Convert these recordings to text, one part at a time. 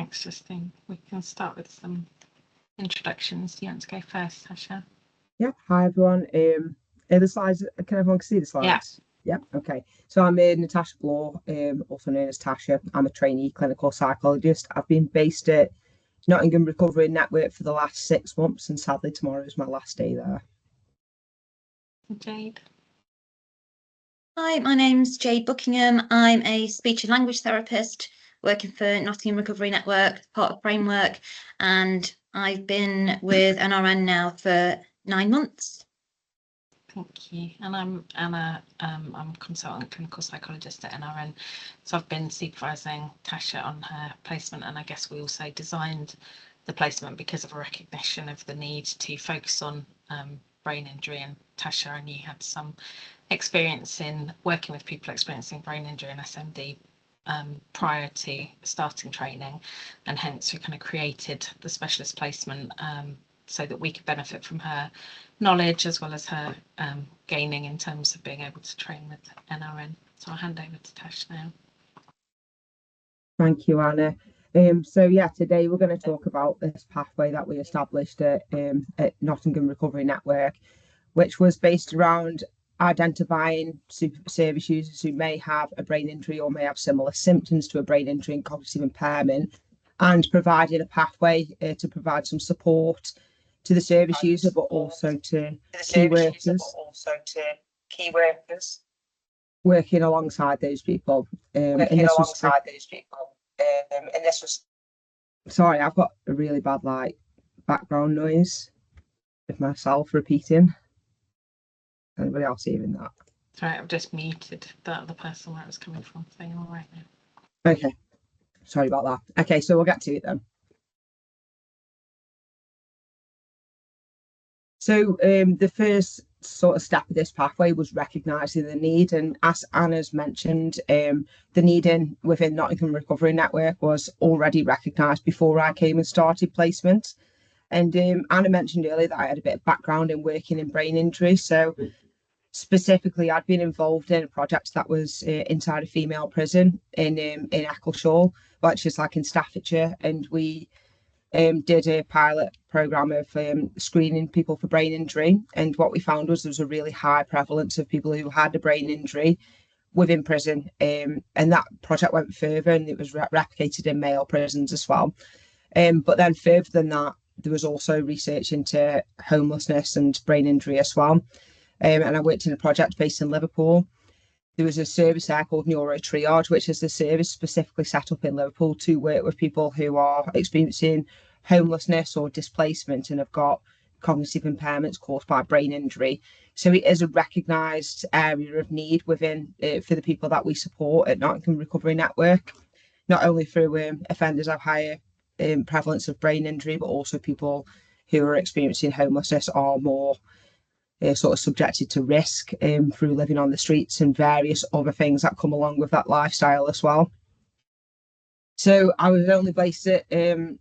Thanks, Justine. We can start with some introductions. Do you want to go first, Tasha? Yeah, hi everyone. The slides, can everyone see the slides? Yeah, okay. So I'm Natasha Bloor, also known as Tasha. I'm a trainee clinical psychologist. I've been based at Nottingham Recovery Network for the last 6 months, and sadly tomorrow is my last day there. Jade. Hi, my name's Jade Buckingham. I'm a speech and language therapist working for Nottingham Recovery Network, part of Framework, and I've been with NRN now for 9 months. Thank you. And I'm Anna. I'm a consultant clinical psychologist at NRN. So I've been supervising Tasha on her placement, and I guess we also designed the placement because of a recognition of the need to focus on brain injury. And Tasha, and you had some experience in working with people experiencing brain injury and SMD prior to starting training, and hence we kind of created the specialist placement so that we could benefit from her knowledge as well as her gaining in terms of being able to train with NRN. So I'll hand over to Tash now. Thank you, Anna. So yeah, today we're going to talk about this pathway that we established at Nottingham Recovery Network, which was based around identifying service users who may have a brain injury or may have similar symptoms to a brain injury and cognitive impairment, and providing a pathway to provide some support to the service user, but also to key workers, working alongside those people. And this was sorry, I've got a really bad background noise of myself repeating. Anybody else hearing that? Sorry, I've just muted the other person where it was coming from. So you're all right now. Okay, sorry about that. Okay, so we'll get to it then. So the first sort of step of this pathway was recognising the need, and as Anna's mentioned, the need within Nottingham Recovery Network was already recognised before I came and started placement. And Anna mentioned earlier that I had a bit of background in working in brain injury, so specifically I'd been involved in a project that was inside a female prison in Eccleshall, which is like in Staffordshire, and we did a pilot program of screening people for brain injury. And what we found was there was a really high prevalence of people who had a brain injury within prison, and that project went further and it was replicated in male prisons as well. But then further than that, there was also research into homelessness and brain injury as well. And I worked in a project based in Liverpool. There was a service there called Neuro Triage, which is a service specifically set up in Liverpool to work with people who are experiencing homelessness or displacement and have got cognitive impairments caused by brain injury. So it is a recognised area of need within for the people that we support at Nottingham Recovery Network, not only through offenders of higher prevalence of brain injury, but also people who are experiencing homelessness are more sort of subjected to risk through living on the streets and various other things that come along with that lifestyle as well. So I was only based at NRN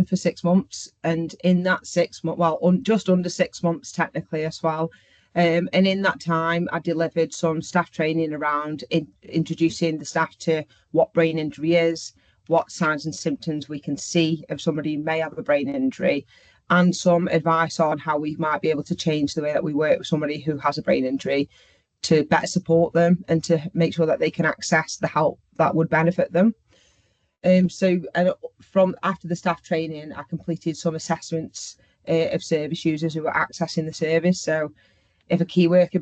for 6 months, and in that 6 months, well, just under 6 months technically as well. And in that time, I delivered some staff training around introducing the staff to what brain injury is, what signs and symptoms we can see of somebody who may have a brain injury, and some advice on how we might be able to change the way that we work with somebody who has a brain injury to better support them and to make sure that they can access the help that would benefit them. So from after the staff training, I completed some assessments of service users who were accessing the service. So if a key worker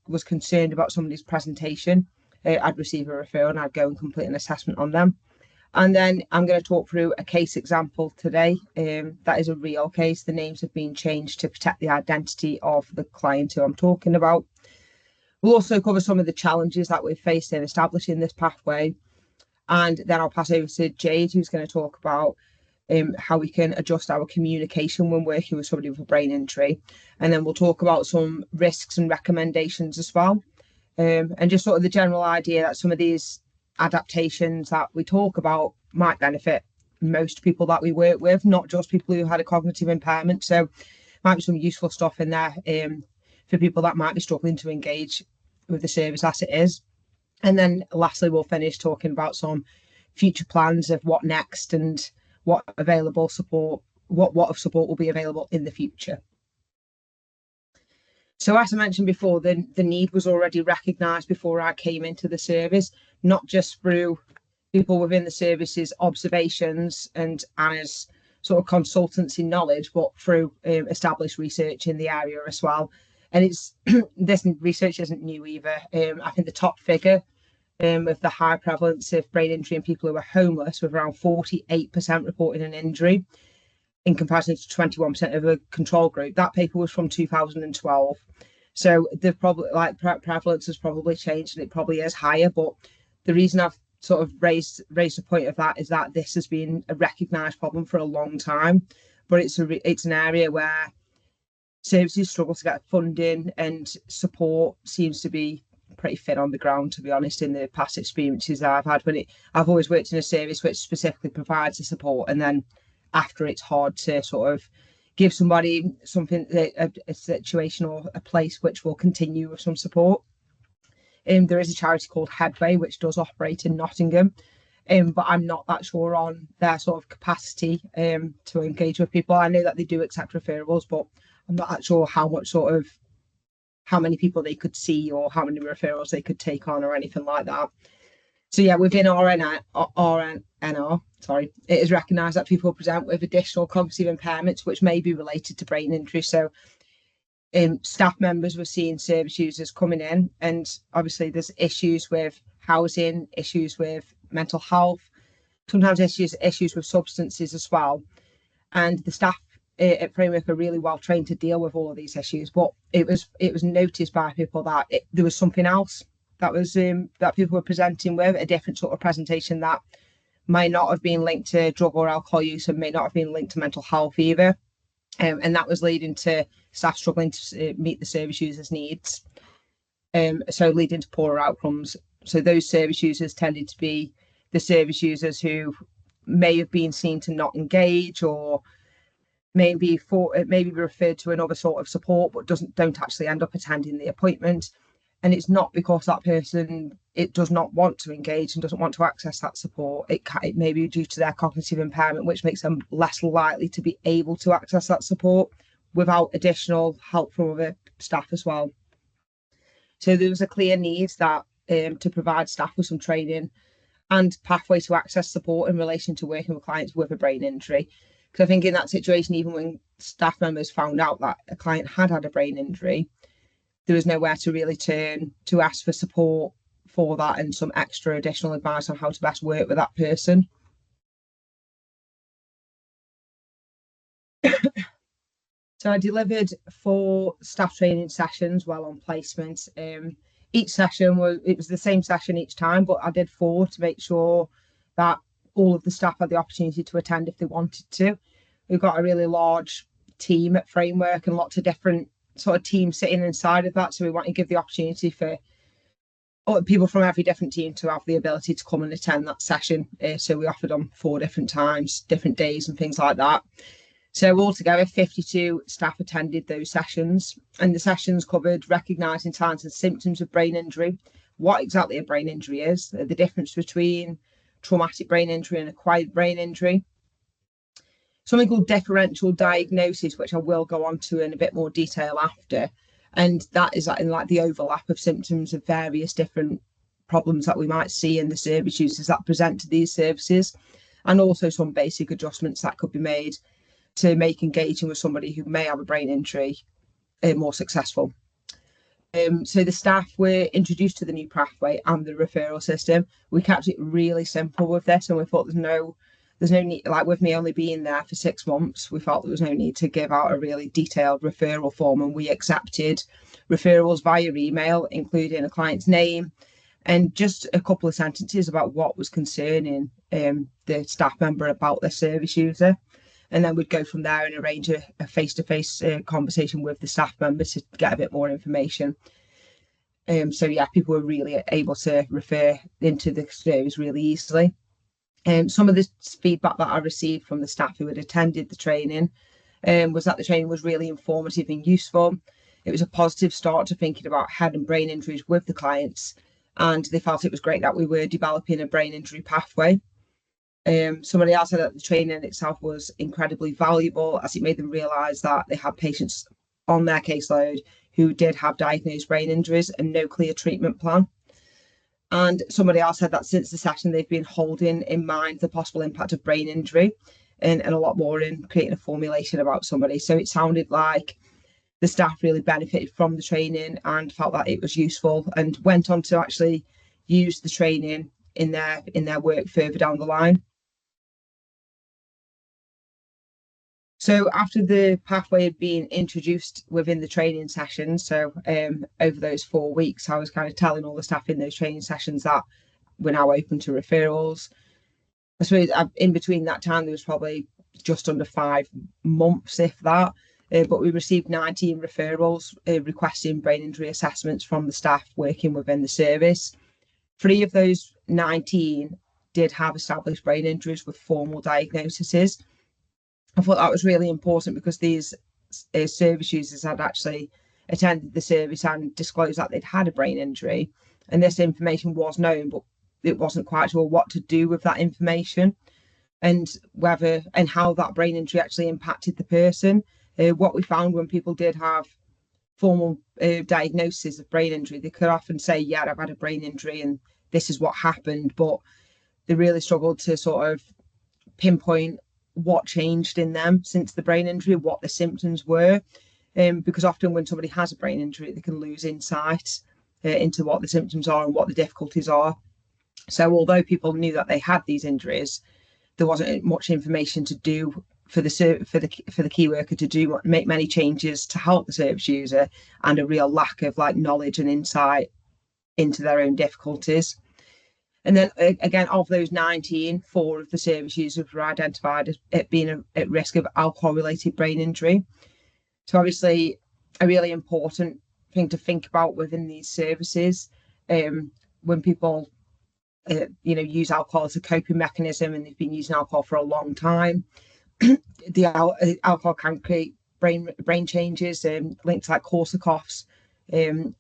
was concerned about somebody's presentation, I'd receive a referral and I'd go and complete an assessment on them. And then I'm going to talk through a case example today. That is a real case. The names have been changed to protect the identity of the client who I'm talking about. We'll also cover some of the challenges that we've faced in establishing this pathway. And then I'll pass over to Jade, who's going to talk about how we can adjust our communication when working with somebody with a brain injury. And then we'll talk about some risks and recommendations as well. And just sort of the general idea that some of these adaptations that we talk about might benefit most people that we work with, not just people who had a cognitive impairment. So might be some useful stuff in there for people that might be struggling to engage with the service as it is. And then lastly, we'll finish talking about some future plans of what next and what available support, what of support will be available in the future. So as I mentioned before, the need was already recognised before I came into the service, not just through people within the service's observations and Anna's sort of consultancy knowledge, but through established research in the area as well. And it's this research isn't new either. I think the top figure of the high prevalence of brain injury in people who are homeless, with around 48% reporting an injury in comparison to 21% of a control group. That paper was from 2012. So the probably prevalence has probably changed and it probably is higher. But the reason I've sort of raised the point of that is that this has been a recognised problem for a long time, but it's an area where services struggle to get funding and support seems to be pretty thin on the ground, to be honest, in the past experiences I've had. I've always worked in a service which specifically provides the support, and then after it's hard to sort of give somebody something, a situation or a place which will continue with some support. There is a charity called Headway which does operate in Nottingham, but I'm not that sure on their sort of capacity to engage with people. I know that they do accept referrals, but I'm not that sure how many people they could see or how many referrals they could take on or anything like that. So yeah, within RNR, it is recognised that people present with additional cognitive impairments which may be related to brain injury. So staff members were seeing service users coming in, and obviously there's issues with housing, issues with mental health, sometimes issues with substances as well. And the staff at Framework are really well trained to deal with all of these issues. But it was noticed by people that there was something else that was that people were presenting with, a different sort of presentation that might not have been linked to drug or alcohol use and may not have been linked to mental health either. And that was leading to staff struggling to meet the service users' needs, so leading to poorer outcomes. So those service users tended to be the service users who may have been seen to not engage, or maybe be referred to another sort of support, but don't actually end up attending the appointment. And it's not because that person does not want to engage and doesn't want to access that support. It may be due to their cognitive impairment, which makes them less likely to be able to access that support without additional help from other staff as well. So there was a clear need that to provide staff with some training and pathway to access support in relation to working with clients with a brain injury. Because I think in that situation, even when staff members found out that a client had a brain injury, there was nowhere to really turn to ask for support for that and some extra additional advice on how to best work with that person. So I delivered 4 staff training sessions while on placement. Each session was the same session each time, but I did 4 to make sure that all of the staff had the opportunity to attend if they wanted to. We've got a really large team at Framework and lots of different sort of teams sitting inside of that, so we want to give the opportunity for people from every different team to have the ability to come and attend that session. So we offered on 4 different times, different days and things like that. So altogether 52 staff attended those sessions, and the sessions covered recognising signs and symptoms of brain injury, what exactly a brain injury is, the difference between traumatic brain injury and acquired brain injury, something called differential diagnosis, which I will go on to in a bit more detail after. And that is in like the overlap of symptoms of various different problems that we might see in the service users that present to these services, and also some basic adjustments that could be made to make engaging with somebody who may have a brain injury more successful. So the staff were introduced to the new pathway and the referral system. We kept it really simple with this, and we thought there's no need, like with me only being there for 6 months, we felt there was no need to give out a really detailed referral form, and we accepted referrals via email, including a client's name and just a couple of sentences about what was concerning the staff member about their service user. And then we'd go from there and arrange a face-to-face conversation with the staff member to get a bit more information. So yeah, people were really able to refer into the service really easily. Some of the feedback that I received from the staff who had attended the training was that the training was really informative and useful. It was a positive start to thinking about head and brain injuries with the clients, and they felt it was great that we were developing a brain injury pathway. Somebody else said that the training itself was incredibly valuable as it made them realise that they had patients on their caseload who did have diagnosed brain injuries and no clear treatment plan. And somebody else said that since the session, they've been holding in mind the possible impact of brain injury and a lot more in creating a formulation about somebody. So it sounded like the staff really benefited from the training and felt that it was useful and went on to actually use the training in their work further down the line. So after the pathway had been introduced within the training sessions, so over those 4 weeks, I was kind of telling all the staff in those training sessions that we're now open to referrals. I suppose in between that time, there was probably just under 5 months, if that, but we received 19 referrals requesting brain injury assessments from the staff working within the service. 3 of those 19 did have established brain injuries with formal diagnoses. I thought that was really important because these service users had actually attended the service and disclosed that they'd had a brain injury. And this information was known, but it wasn't quite sure what to do with that information and whether and how that brain injury actually impacted the person. What we found when people did have formal diagnosis of brain injury, they could often say, yeah, I've had a brain injury and this is what happened, but they really struggled to sort of pinpoint what changed in them since the brain injury, what the symptoms were, because often when somebody has a brain injury, they can lose insight into what the symptoms are and what the difficulties are. So although people knew that they had these injuries, there wasn't much information to do for the key worker to make many changes to help the service user, and a real lack of knowledge and insight into their own difficulties. And then again, of those 19, 4 of the service users were identified as being at risk of alcohol-related brain injury. So obviously a really important thing to think about within these services, when people use alcohol as a coping mechanism and they've been using alcohol for a long time, the alcohol can create brain changes, linked to Korsakoff's, and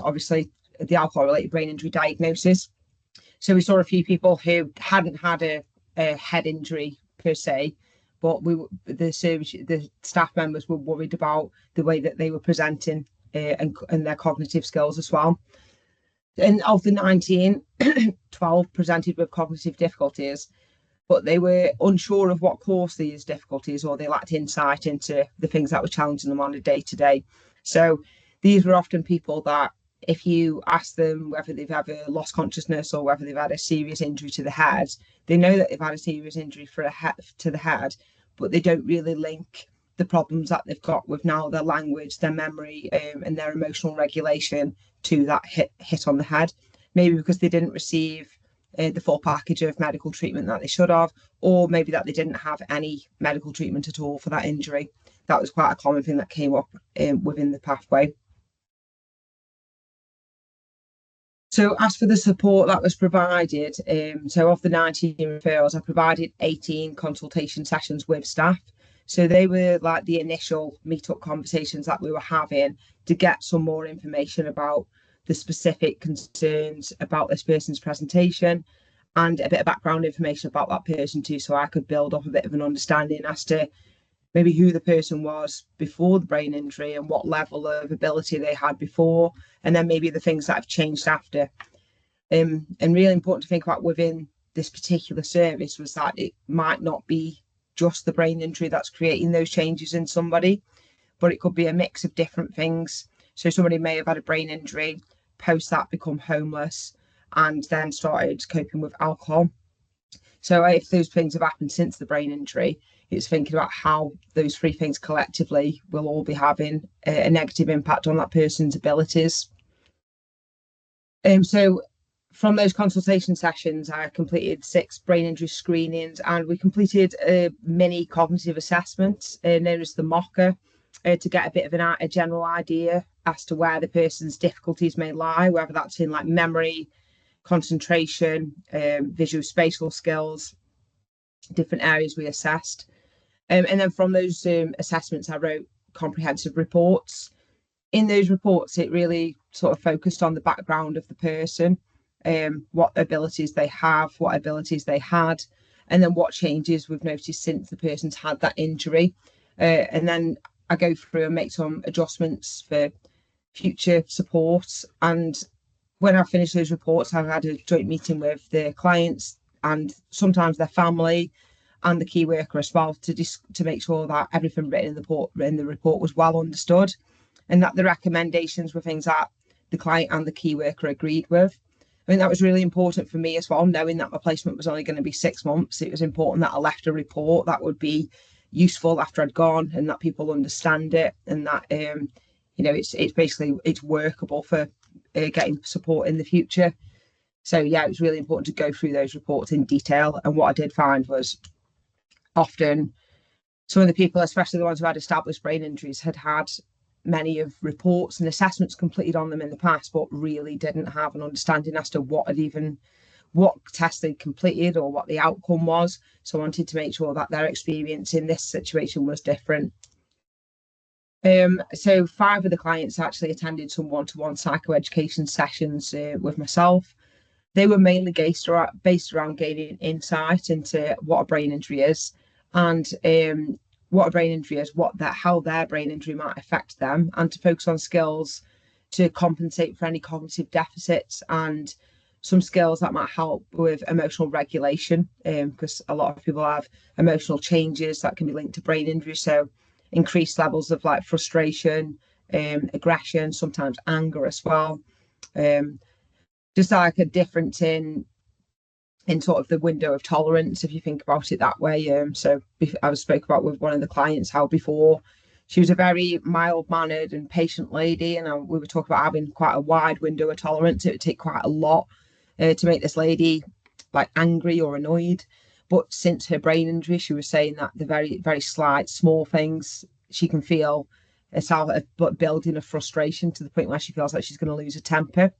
obviously the alcohol-related brain injury diagnosis. So we saw a few people who hadn't had a head injury per se, but the staff members were worried about the way that they were presenting and their cognitive skills as well. And of the 19, 12 presented with cognitive difficulties, but they were unsure of what caused these difficulties, or they lacked insight into the things that were challenging them on a day-to-day. So these were often people that, if you ask them whether they've ever lost consciousness or whether they've had a serious injury to the head, they know that they've had a serious injury to the head, but they don't really link the problems that they've got with now their language, their memory, and their emotional regulation to that hit on the head. Maybe because they didn't receive the full package of medical treatment that they should have, or maybe that they didn't have any medical treatment at all for that injury. That was quite a common thing that came up within the pathway. So as for the support that was provided, so of the 19 referrals, I provided 18 consultation sessions with staff. So they were like the initial meet-up conversations that we were having to get some more information about the specific concerns about this person's presentation and a bit of background information about that person too, so I could build up a bit of an understanding as to maybe who the person was before the brain injury and what level of ability they had before, and then maybe the things that have changed after. And really important to think about within this particular service was that it might not be just the brain injury that's creating those changes in somebody, but it could be a mix of different things. So somebody may have had a brain injury, post that become homeless, and then started coping with alcohol. So if those things have happened since the brain injury, it's thinking about how those 3 things collectively will all be having a negative impact on that person's abilities. So from those consultation sessions, I completed 6 brain injury screenings, and we completed a mini cognitive assessment known as the mocker, to get a bit of a general idea as to where the person's difficulties may lie, whether that's in memory, concentration, visual spatial skills, different areas we assessed. And then from those assessments, I wrote comprehensive reports. In those reports, it really sort of focused on the background of the person, what abilities they have, what abilities they had, and then what changes we've noticed since the person's had that injury. And then I go through and make some adjustments for future support. And when I finish those reports, I've had a joint meeting with the clients and sometimes their family and the key worker as well to make sure that everything written in the report was well understood, and that the recommendations were things that the client and the key worker agreed with. I think that was really important for me as well, knowing that my placement was only going to be 6 months. It was important that I left a report that would be useful after I'd gone, and that people understand it, and that it's basically it's workable for getting support in the future. So yeah, it was really important to go through those reports in detail. And what I did find was often some of the people, especially the ones who had established brain injuries, had many of reports and assessments completed on them in the past, but really didn't have an understanding as to what tests they'd completed or what the outcome was. So I wanted to make sure that their experience in this situation was different. So 5 of the clients actually attended some one-to-one psychoeducation sessions with myself. They were mainly based around gaining insight into what a brain injury is, and what a brain injury is, how their brain injury might affect them, and to focus on skills to compensate for any cognitive deficits and some skills that might help with emotional regulation, because a lot of people have emotional changes that can be linked to brain injury. So increased levels of like frustration, aggression, sometimes anger as well. Just like a difference in sort of the window of tolerance, if you think about it that way. So I spoke about with one of the clients how before she was a very mild-mannered and patient lady, and we were talking about having quite a wide window of tolerance. It would take quite a lot to make this lady like angry or annoyed. But since her brain injury, she was saying that the very, very slight, small things she can feel herself building a frustration to the point where she feels like she's going to lose her temper.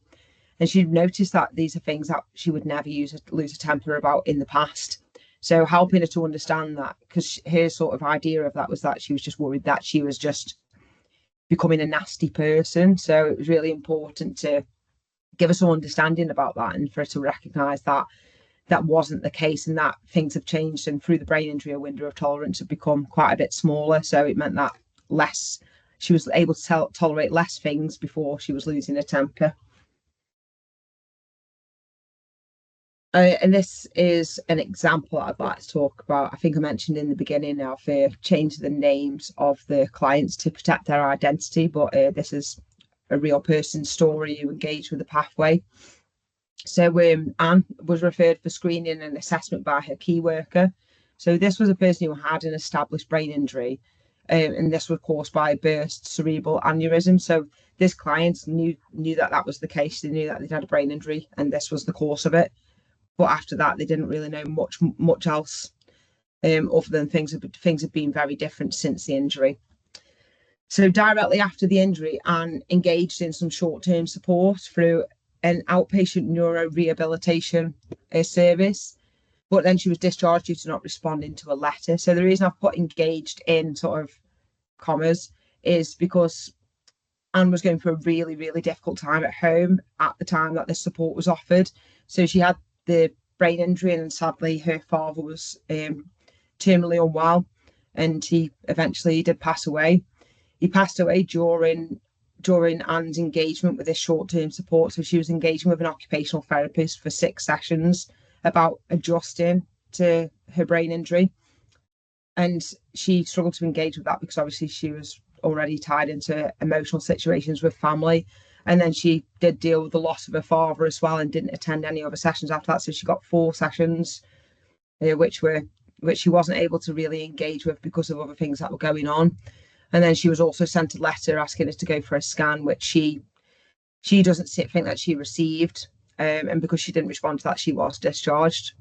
And she noticed that these are things that she would never lose a temper about in the past. So helping her to understand that, because her sort of idea of that was that she was just worried that she was just becoming a nasty person. So it was really important to give her some understanding about that, and for her to recognise that that wasn't the case, and that things have changed, and through the brain injury, a window of tolerance had become quite a bit smaller. So it meant that she was able to tolerate less things before she was losing her temper. And this is an example that I'd like to talk about. I think I mentioned in the beginning of changing the names of the clients to protect their identity, but this is a real person's story who engaged with the pathway. So Anne was referred for screening and assessment by her key worker. So this was a person who had an established brain injury, and this was caused by burst cerebral aneurysm. So this client knew that was the case. They knew that they'd had a brain injury, and this was the cause of it. But after that, they didn't really know much else, other than things have been very different since the injury. So directly after the injury, Anne engaged in some short-term support through an outpatient neuro rehabilitation service, but then she was discharged due to not responding to a letter. So the reason I've put engaged in sort of commas is because Anne was going through a really, really difficult time at home at the time that this support was offered. So she had the brain injury, and sadly her father was terminally unwell, and he eventually did pass away. He passed away during Anne's engagement with this short-term support. So she was engaging with an occupational therapist for 6 sessions about adjusting to her brain injury, and she struggled to engage with that because obviously she was already tied into emotional situations with family. And then she did deal with the loss of her father as well, and didn't attend any other sessions after that. So she got 4 sessions, which she wasn't able to really engage with because of other things that were going on. And then she was also sent a letter asking us to go for a scan, which she doesn't think that she received. And because she didn't respond to that, she was discharged.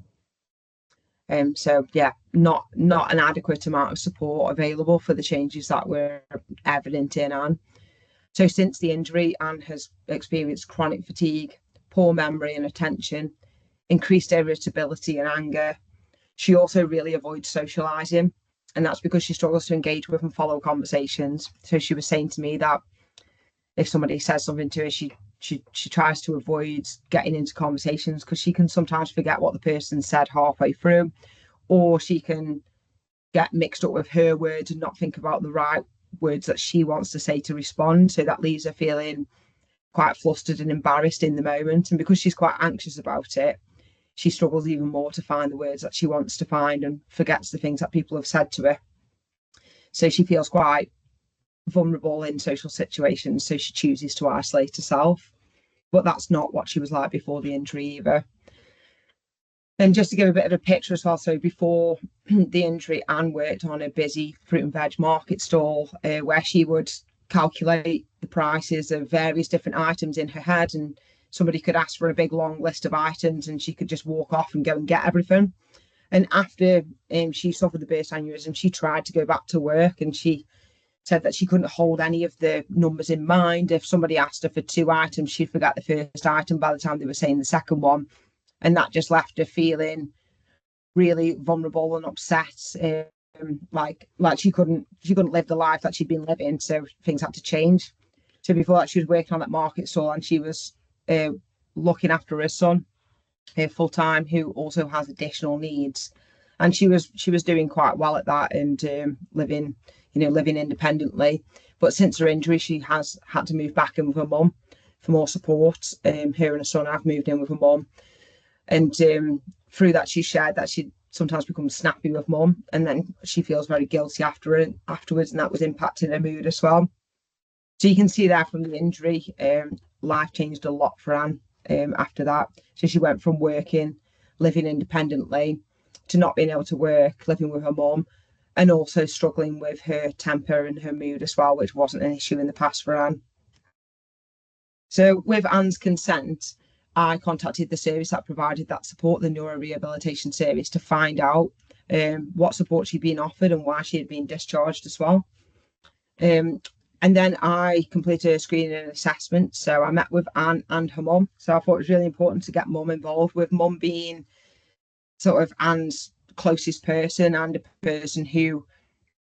So yeah, not an adequate amount of support available for the changes that were evident in Anne. So since the injury, Anne has experienced chronic fatigue, poor memory and attention, increased irritability and anger. She also really avoids socialising, and that's because she struggles to engage with and follow conversations. So she was saying to me that if somebody says something to her, she she tries to avoid getting into conversations because she can sometimes forget what the person said halfway through, or she can get mixed up with her words and not think about the right words that she wants to say to respond. So that leaves her feeling quite flustered and embarrassed in the moment. And because she's quite anxious about it, she struggles even more to find the words that she wants to find and forgets the things that people have said to her. So she feels quite vulnerable in social situations. So she chooses to isolate herself. But that's not what she was like before the injury either. And just to give a bit of a picture as well, so before the injury, Anne worked on a busy fruit and veg market stall where she would calculate the prices of various different items in her head, and somebody could ask for a big long list of items and she could just walk off and go and get everything. And after she suffered the burst aneurysm, she tried to go back to work, and she said that she couldn't hold any of the numbers in mind. If somebody asked her for 2 items, she'd forget the first item by the time they were saying the second one. And that just left her feeling really vulnerable and upset. Like she couldn't live the life that she'd been living, so things had to change. So before that, she was working on that market stall, and she was looking after her son full time, who also has additional needs. And she was doing quite well at that, and living independently. But since her injury, she has had to move back in with her mum for more support. Her and her son have moved in with her mum, and through that, she shared that she sometimes becomes snappy with mum, and then she feels very guilty afterwards, and that was impacting her mood as well. So you can see there from the injury, life changed a lot for Anne after that. So she went from working, living independently, to not being able to work, living with her mum, and also struggling with her temper and her mood as well, which wasn't an issue in the past for Anne. So with Anne's consent, I contacted the service that provided that support, the Neurorehabilitation Service, to find out what support she'd been offered and why she had been discharged as well. And then I completed a screening and assessment. So I met with Anne and her mum. So I thought it was really important to get mum involved, with mum being sort of Anne's closest person and a person who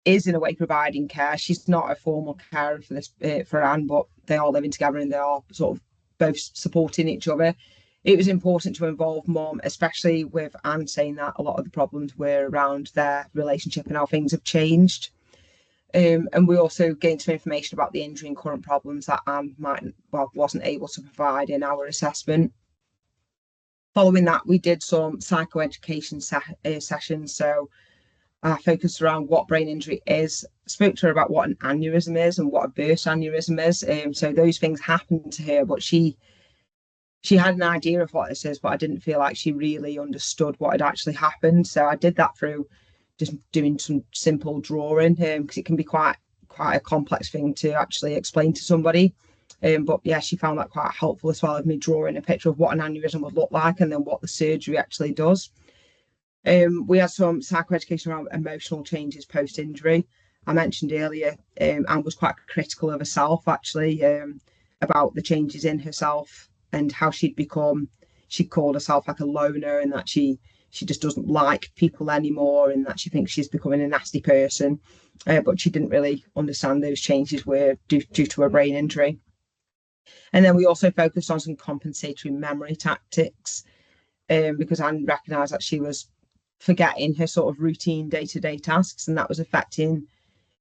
is in a way providing care. She's not a formal carer for this for Anne, but they are living together and they are sort of both supporting each other. It was important to involve mum, especially with Anne saying that a lot of the problems were around their relationship and how things have changed. And we also gained some information about the injury and current problems that Anne wasn't able to provide in our assessment. Following that, we did some psychoeducation sessions. So I focused around what brain injury is, spoke to her about what an aneurysm is and what a burst aneurysm is. So those things happened to her, but she had an idea of what this is, but I didn't feel like she really understood what had actually happened. So I did that through just doing some simple drawing, because it can be quite a complex thing to actually explain to somebody. But yeah, she found that quite helpful as well, of me drawing a picture of what an aneurysm would look like and then what the surgery actually does. We had some psychoeducation around emotional changes post-injury. I mentioned earlier, Anne was quite critical of herself, actually, about the changes in herself and how she'd called herself like a loner, and that she just doesn't like people anymore, and that she thinks she's becoming a nasty person. But she didn't really understand those changes were due to a brain injury. And then we also focused on some compensatory memory tactics, because Anne recognised that she was forgetting her sort of routine day-to-day tasks, and that was affecting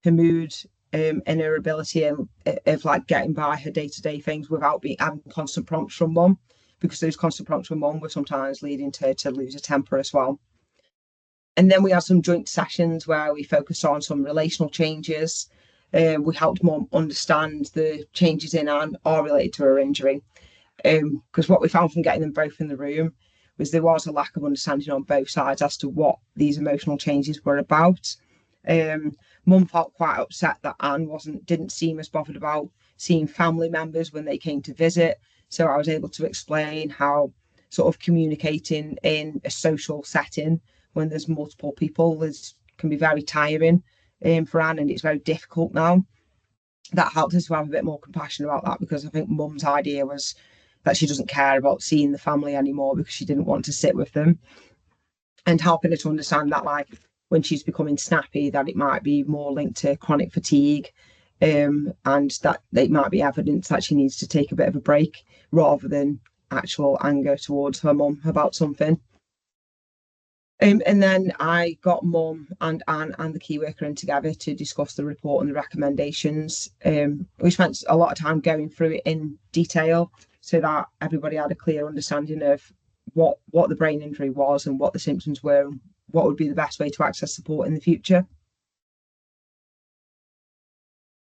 her mood and her ability of like getting by her day-to-day things without having constant prompts from mum, because those constant prompts from mum were sometimes leading to her to lose her temper as well. And then we had some joint sessions where we focused on some relational changes. We helped mum understand the changes in Anne are related to her injury, because what we found from getting them both in the room was there was a lack of understanding on both sides as to what these emotional changes were about. Mum felt quite upset that Anne didn't seem as bothered about seeing family members when they came to visit. So I was able to explain how sort of communicating in a social setting when there's multiple people can be very tiring for Anne, and it's very difficult now. That helped us to have a bit more compassion about that, because I think mum's idea was that she doesn't care about seeing the family anymore because she didn't want to sit with them, and helping her to understand that, like, when she's becoming snappy, that it might be more linked to chronic fatigue, and that it might be evidence that she needs to take a bit of a break rather than actual anger towards her mum about something. And then I got Mum and Anne and the key worker in together to discuss the report and the recommendations. We spent a lot of time going through it in detail so that everybody had a clear understanding of what the brain injury was and what the symptoms were and what would be the best way to access support in the future.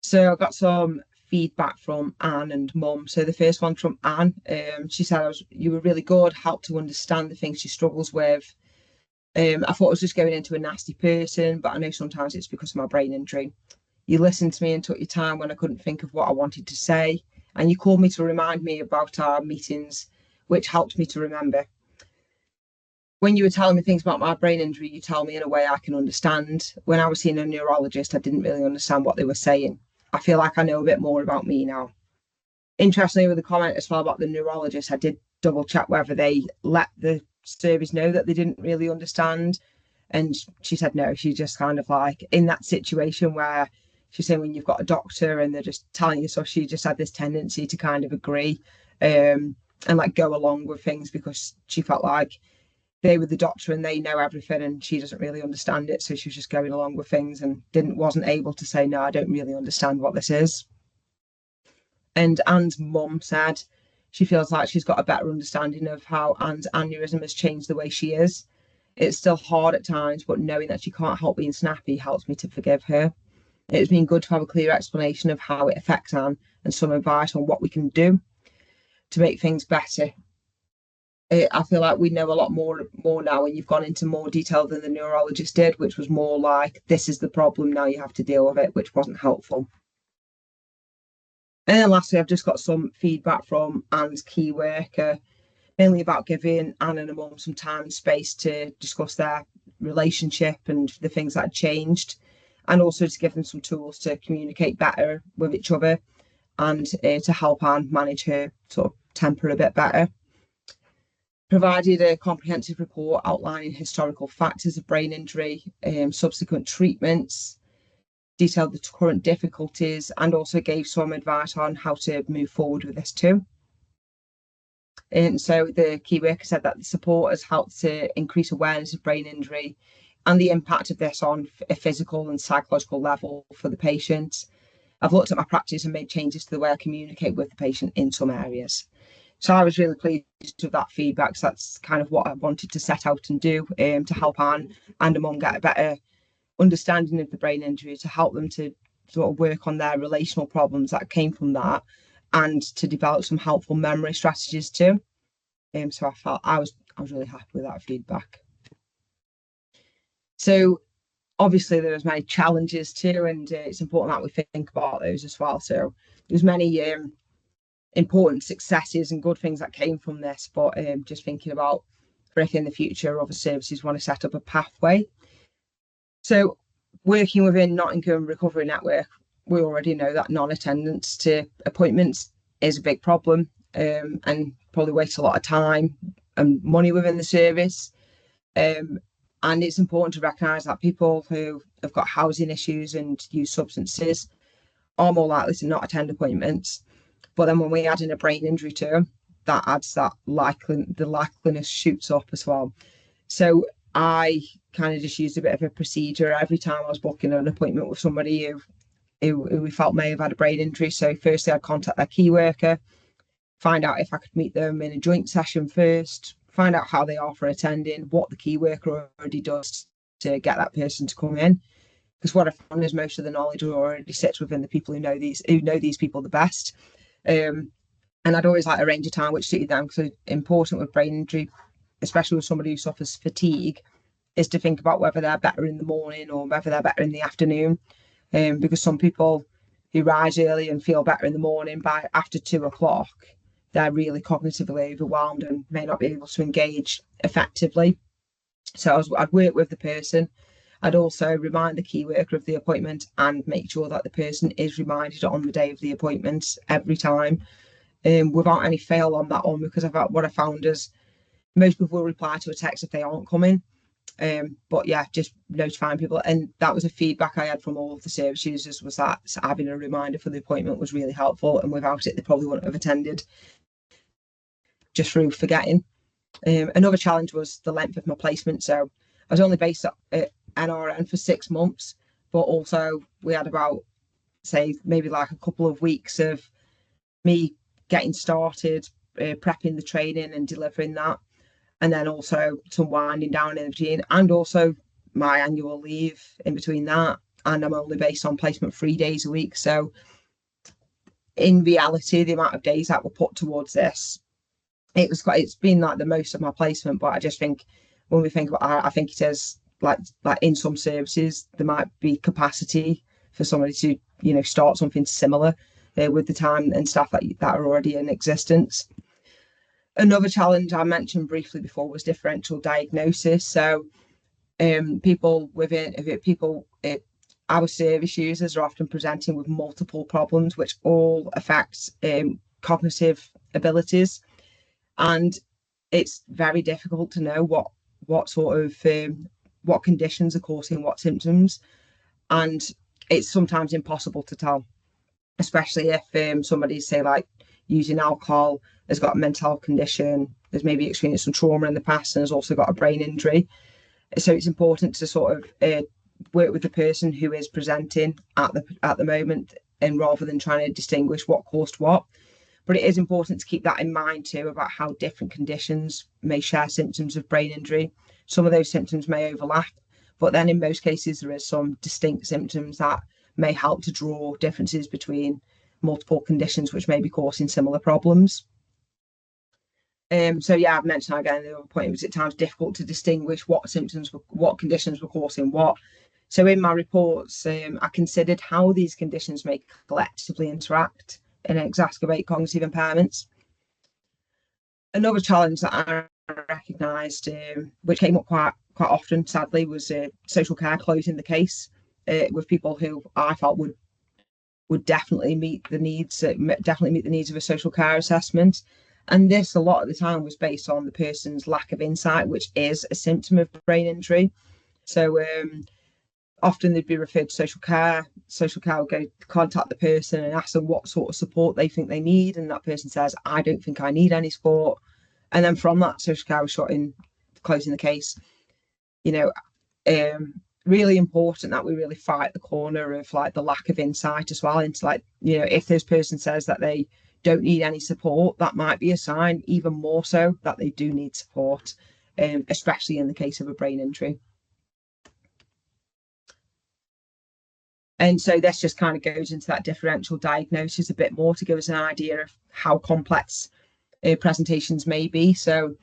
So I got some feedback from Anne and Mum. So the first one from Anne, she said, you were really good, helped to understand the things she struggles with. I thought I was just going into a nasty person, but I know sometimes it's because of my brain injury. You listened to me and took your time when I couldn't think of what I wanted to say. And you called me to remind me about our meetings, which helped me to remember. When you were telling me things about my brain injury, you tell me in a way I can understand. When I was seeing a neurologist, I didn't really understand what they were saying. I feel like I know a bit more about me now. Interestingly, with the comment as well about the neurologist, I did double check whether they let the service know that they didn't really understand, and she said no. She just kind of like in that situation where she's saying when you've got a doctor and they're just telling you stuff, she just had this tendency to kind of agree and like go along with things because she felt like they were the doctor and they know everything and she doesn't really understand it, so she was just going along with things and wasn't able to say no, I don't really understand what this is. And Anne's mum said she feels like she's got a better understanding of how Anne's aneurysm has changed the way she is. It's still hard at times, but knowing that she can't help being snappy helps me to forgive her. It's been good to have a clear explanation of how it affects Anne and some advice on what we can do to make things better. I feel like we know a lot more now, and you've gone into more detail than the neurologist did, which was more like, this is the problem, now you have to deal with it, which wasn't helpful. And then lastly, I've just got some feedback from Anne's key worker, mainly about giving Anne and her mum some time and space to discuss their relationship and the things that had changed, and also to give them some tools to communicate better with each other and to help Anne manage her sort of temper a bit better. Provided a comprehensive report outlining historical factors of brain injury, subsequent treatments, detailed the current difficulties, and also gave some advice on how to move forward with this too. And so the key worker said that the support has helped to increase awareness of brain injury and the impact of this on a physical and psychological level for the patient. I've looked at my practice and made changes to the way I communicate with the patient in some areas. So I was really pleased with that feedback, because that's kind of what I wanted to set out and do, to help Anne and her mum get a better understanding of the brain injury, to help them to sort of work on their relational problems that came from that, and to develop some helpful memory strategies too. So I felt I was really happy with that feedback. So obviously there was many challenges too, and it's important that we think about those as well. So there's many important successes and good things that came from this, but just thinking about if in the future other services want to set up a pathway. So working within Nottingham Recovery Network, we already know that non-attendance to appointments is a big problem, and probably wastes a lot of time and money within the service. And it's important to recognise that people who have got housing issues and use substances are more likely to not attend appointments. But then when we add in a brain injury term, that adds that the likeliness shoots up as well. So I kind of just used a bit of a procedure every time I was booking an appointment with somebody who we felt may have had a brain injury. So firstly, I'd contact their key worker, find out if I could meet them in a joint session first, find out how they are for attending, what the key worker already does to get that person to come in. Because what I found is most of the knowledge already sits within the people who know these people the best. And I'd always like arrange a time which suited them, because it's important with brain injury, especially with somebody who suffers fatigue, is to think about whether they're better in the morning or whether they're better in the afternoon. Because some people who rise early and feel better in the morning, by after 2 o'clock, they're really cognitively overwhelmed and may not be able to engage effectively. So I'd work with the person. I'd also remind the key worker of the appointment and make sure that the person is reminded on the day of the appointment every time, without any fail on that one, because what I found is most people will reply to a text if they aren't coming. But yeah, just notifying people, and that was a feedback I had from all of the service users, was that having a reminder for the appointment was really helpful, and without it they probably wouldn't have attended just through forgetting. Another challenge was the length of my placement. So I was only based at NRN for 6 months, but also we had about, say, maybe like a couple of weeks of me getting started, prepping the training and delivering that, and then also some winding down in between, and also my annual leave in between that. And I'm only based on placement 3 days a week. So in reality, the amount of days that were put towards this, it's been like the most of my placement. But I just think when we think about, I think it is like in some services there might be capacity for somebody to, you know, start something similar with the time and staff that are already in existence. Another challenge I mentioned briefly before was differential diagnosis. So our service users are often presenting with multiple problems which all affect cognitive abilities, and it's very difficult to know what sort of what conditions are causing what symptoms, and it's sometimes impossible to tell, especially if somebody's, say, like using alcohol, has got a mental health condition, has maybe experienced some trauma in the past, and has also got a brain injury. So it's important to sort of work with the person who is presenting at the moment, and rather than trying to distinguish what caused what. But it is important to keep that in mind too, about how different conditions may share symptoms of brain injury. Some of those symptoms may overlap, but then in most cases there is some distinct symptoms that may help to draw differences between multiple conditions which may be causing similar problems. So yeah, I've mentioned again, the other point, it was at times difficult to distinguish what conditions were causing what. So in my reports, I considered how these conditions may collectively interact and exacerbate cognitive impairments. Another challenge that I recognised, which came up quite often, sadly, was social care closing the case with people who I felt would definitely meet the needs of a social care assessment. And this, a lot of the time, was based on the person's lack of insight, which is a symptom of brain injury. So often they'd be referred to social care. Social care will go contact the person and ask them what sort of support they think they need. And that person says, I don't think I need any support. And then from that, social care was closing the case. You know, really important that we really fight the corner of like the lack of insight as well into, like, you know, if this person says that they don't need any support, that might be a sign even more so that they do need support, especially in the case of a brain injury. And so this just kind of goes into that differential diagnosis a bit more to give us an idea of how complex presentations may be. So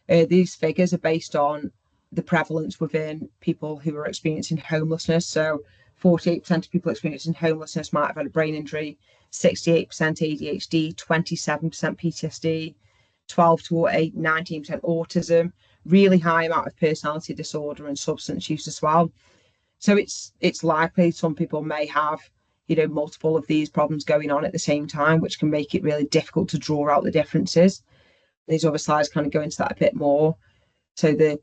these figures are based on the prevalence within people who are experiencing homelessness. So 48% of people experiencing homelessness might have had a brain injury, 68% ADHD, 27% PTSD, 12 to 19% autism, really high amount of personality disorder and substance use as well. So it's likely some people may have, you know, multiple of these problems going on at the same time, which can make it really difficult to draw out the differences. These other slides kind of go into that a bit more. So the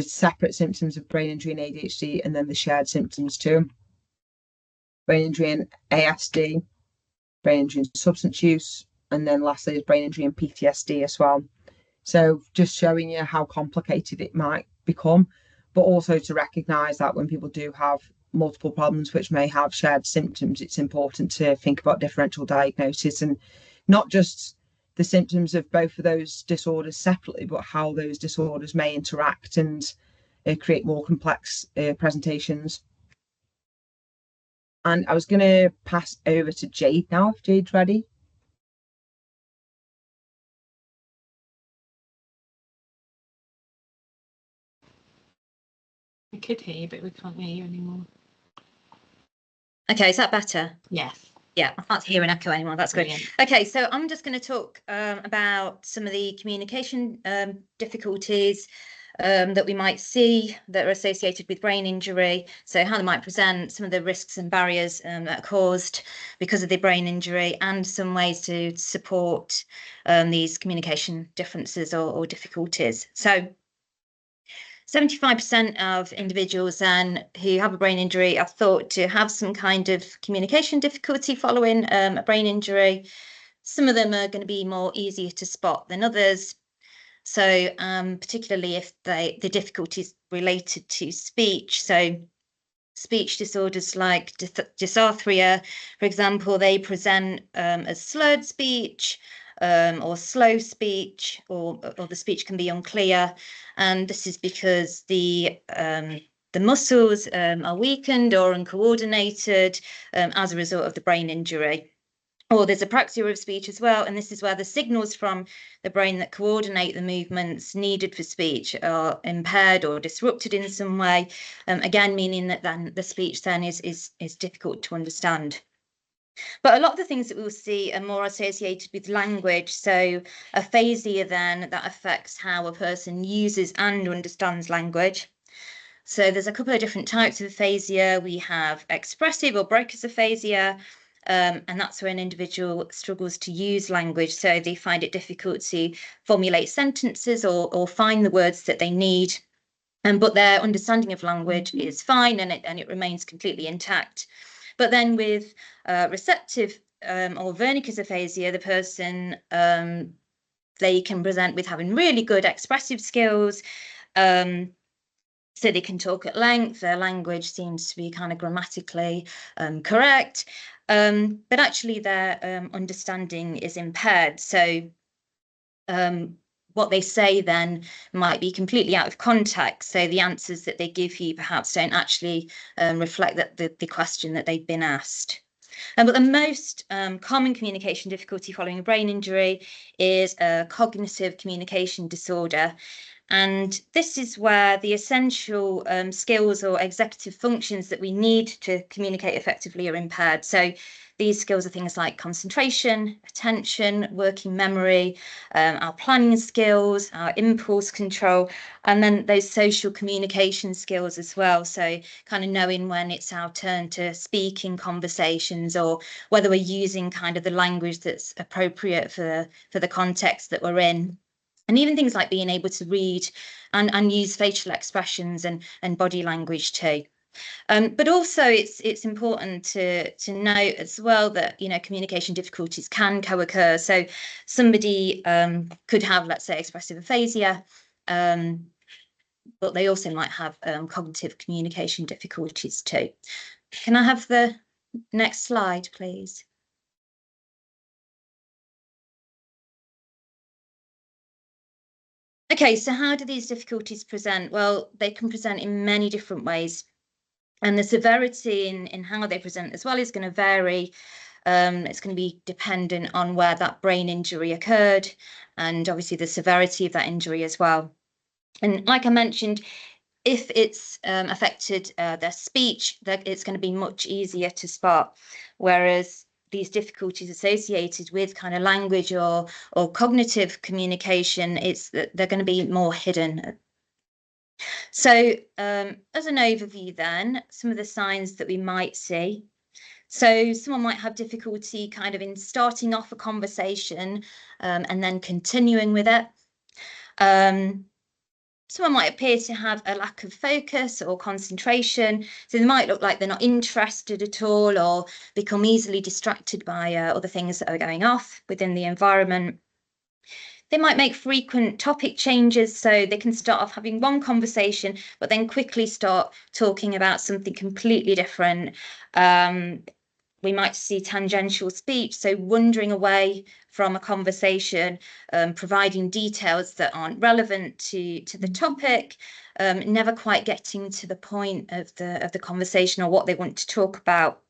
separate symptoms of brain injury and ADHD, and then the shared symptoms too. Brain injury and ASD, brain injury and substance use, and then lastly is brain injury and PTSD as well. So just showing you how complicated it might become, but also to recognise that when people do have multiple problems which may have shared symptoms, it's important to think about differential diagnosis, and not just the symptoms of both of those disorders separately, but how those disorders may interact and create more complex presentations. And I was going to pass over to Jade now, if Jade's ready. We could hear you, but we can't hear you anymore. Okay, is that better? Yes. Yeah, I can't hear an echo anymore. That's good. Brilliant. Okay, so I'm just going to talk about some of the communication difficulties that we might see that are associated with brain injury. So how they might present, some of the risks and barriers that are caused because of the brain injury, and some ways to support these communication differences or difficulties. So 75% of individuals then who have a brain injury are thought to have some kind of communication difficulty following a brain injury. Some of them are going to be more easier to spot than others. So particularly if the difficulties related to speech. So speech disorders like dysarthria, for example, they present as slurred speech or slow speech, or the speech can be unclear. And this is because the muscles are weakened or uncoordinated as a result of the brain injury. Or there's apraxia of speech as well, and this is where the signals from the brain that coordinate the movements needed for speech are impaired or disrupted in some way, again meaning that then the speech then is difficult to understand. But a lot of the things that we'll see are more associated with language. So aphasia then, that affects how a person uses and understands language. So there's a couple of different types of aphasia. We have expressive or broker's aphasia, and that's where an individual struggles to use language. So they find it difficult to formulate sentences or find the words that they need. But their understanding of language is fine, and it remains completely intact. But then with receptive or Wernicke's aphasia, the person, they can present with having really good expressive skills. So they can talk at length, their language seems to be kind of grammatically correct, but actually their understanding is impaired. So what they say then might be completely out of context. So the answers that they give you perhaps don't actually reflect the question that they've been asked. But the most common communication difficulty following a brain injury is a cognitive communication disorder. And this is where the essential skills or executive functions that we need to communicate effectively are impaired. So these skills are things like concentration, attention, working memory, our planning skills, our impulse control, and then those social communication skills as well. So kind of knowing when it's our turn to speak in conversations, or whether we're using kind of the language that's appropriate for the context that we're in. And even things like being able to read and use facial expressions and body language too. But also it's important to note as well that, you know, communication difficulties can co-occur. So somebody could have, let's say, expressive aphasia, but they also might have cognitive communication difficulties too. Can I have the next slide, please? Okay, so how do these difficulties present? Well, they can present in many different ways, and the severity in how they present as well is going to vary. It's going to be dependent on where that brain injury occurred, and obviously the severity of that injury as well. And like I mentioned, if it's affected their speech, it's going to be much easier to spot, whereas these difficulties associated with kind of language or cognitive communication, they're going to be more hidden. So as an overview then, some of the signs that we might see. So someone might have difficulty kind of in starting off a conversation and then continuing with it. Someone might appear to have a lack of focus or concentration. So they might look like they're not interested at all, or become easily distracted by other things that are going off within the environment. They might make frequent topic changes, so they can start off having one conversation, but then quickly start talking about something completely different. We might see tangential speech, so wandering away from a conversation, providing details that aren't relevant to the topic, never quite getting to the point of the conversation or what they want to talk about.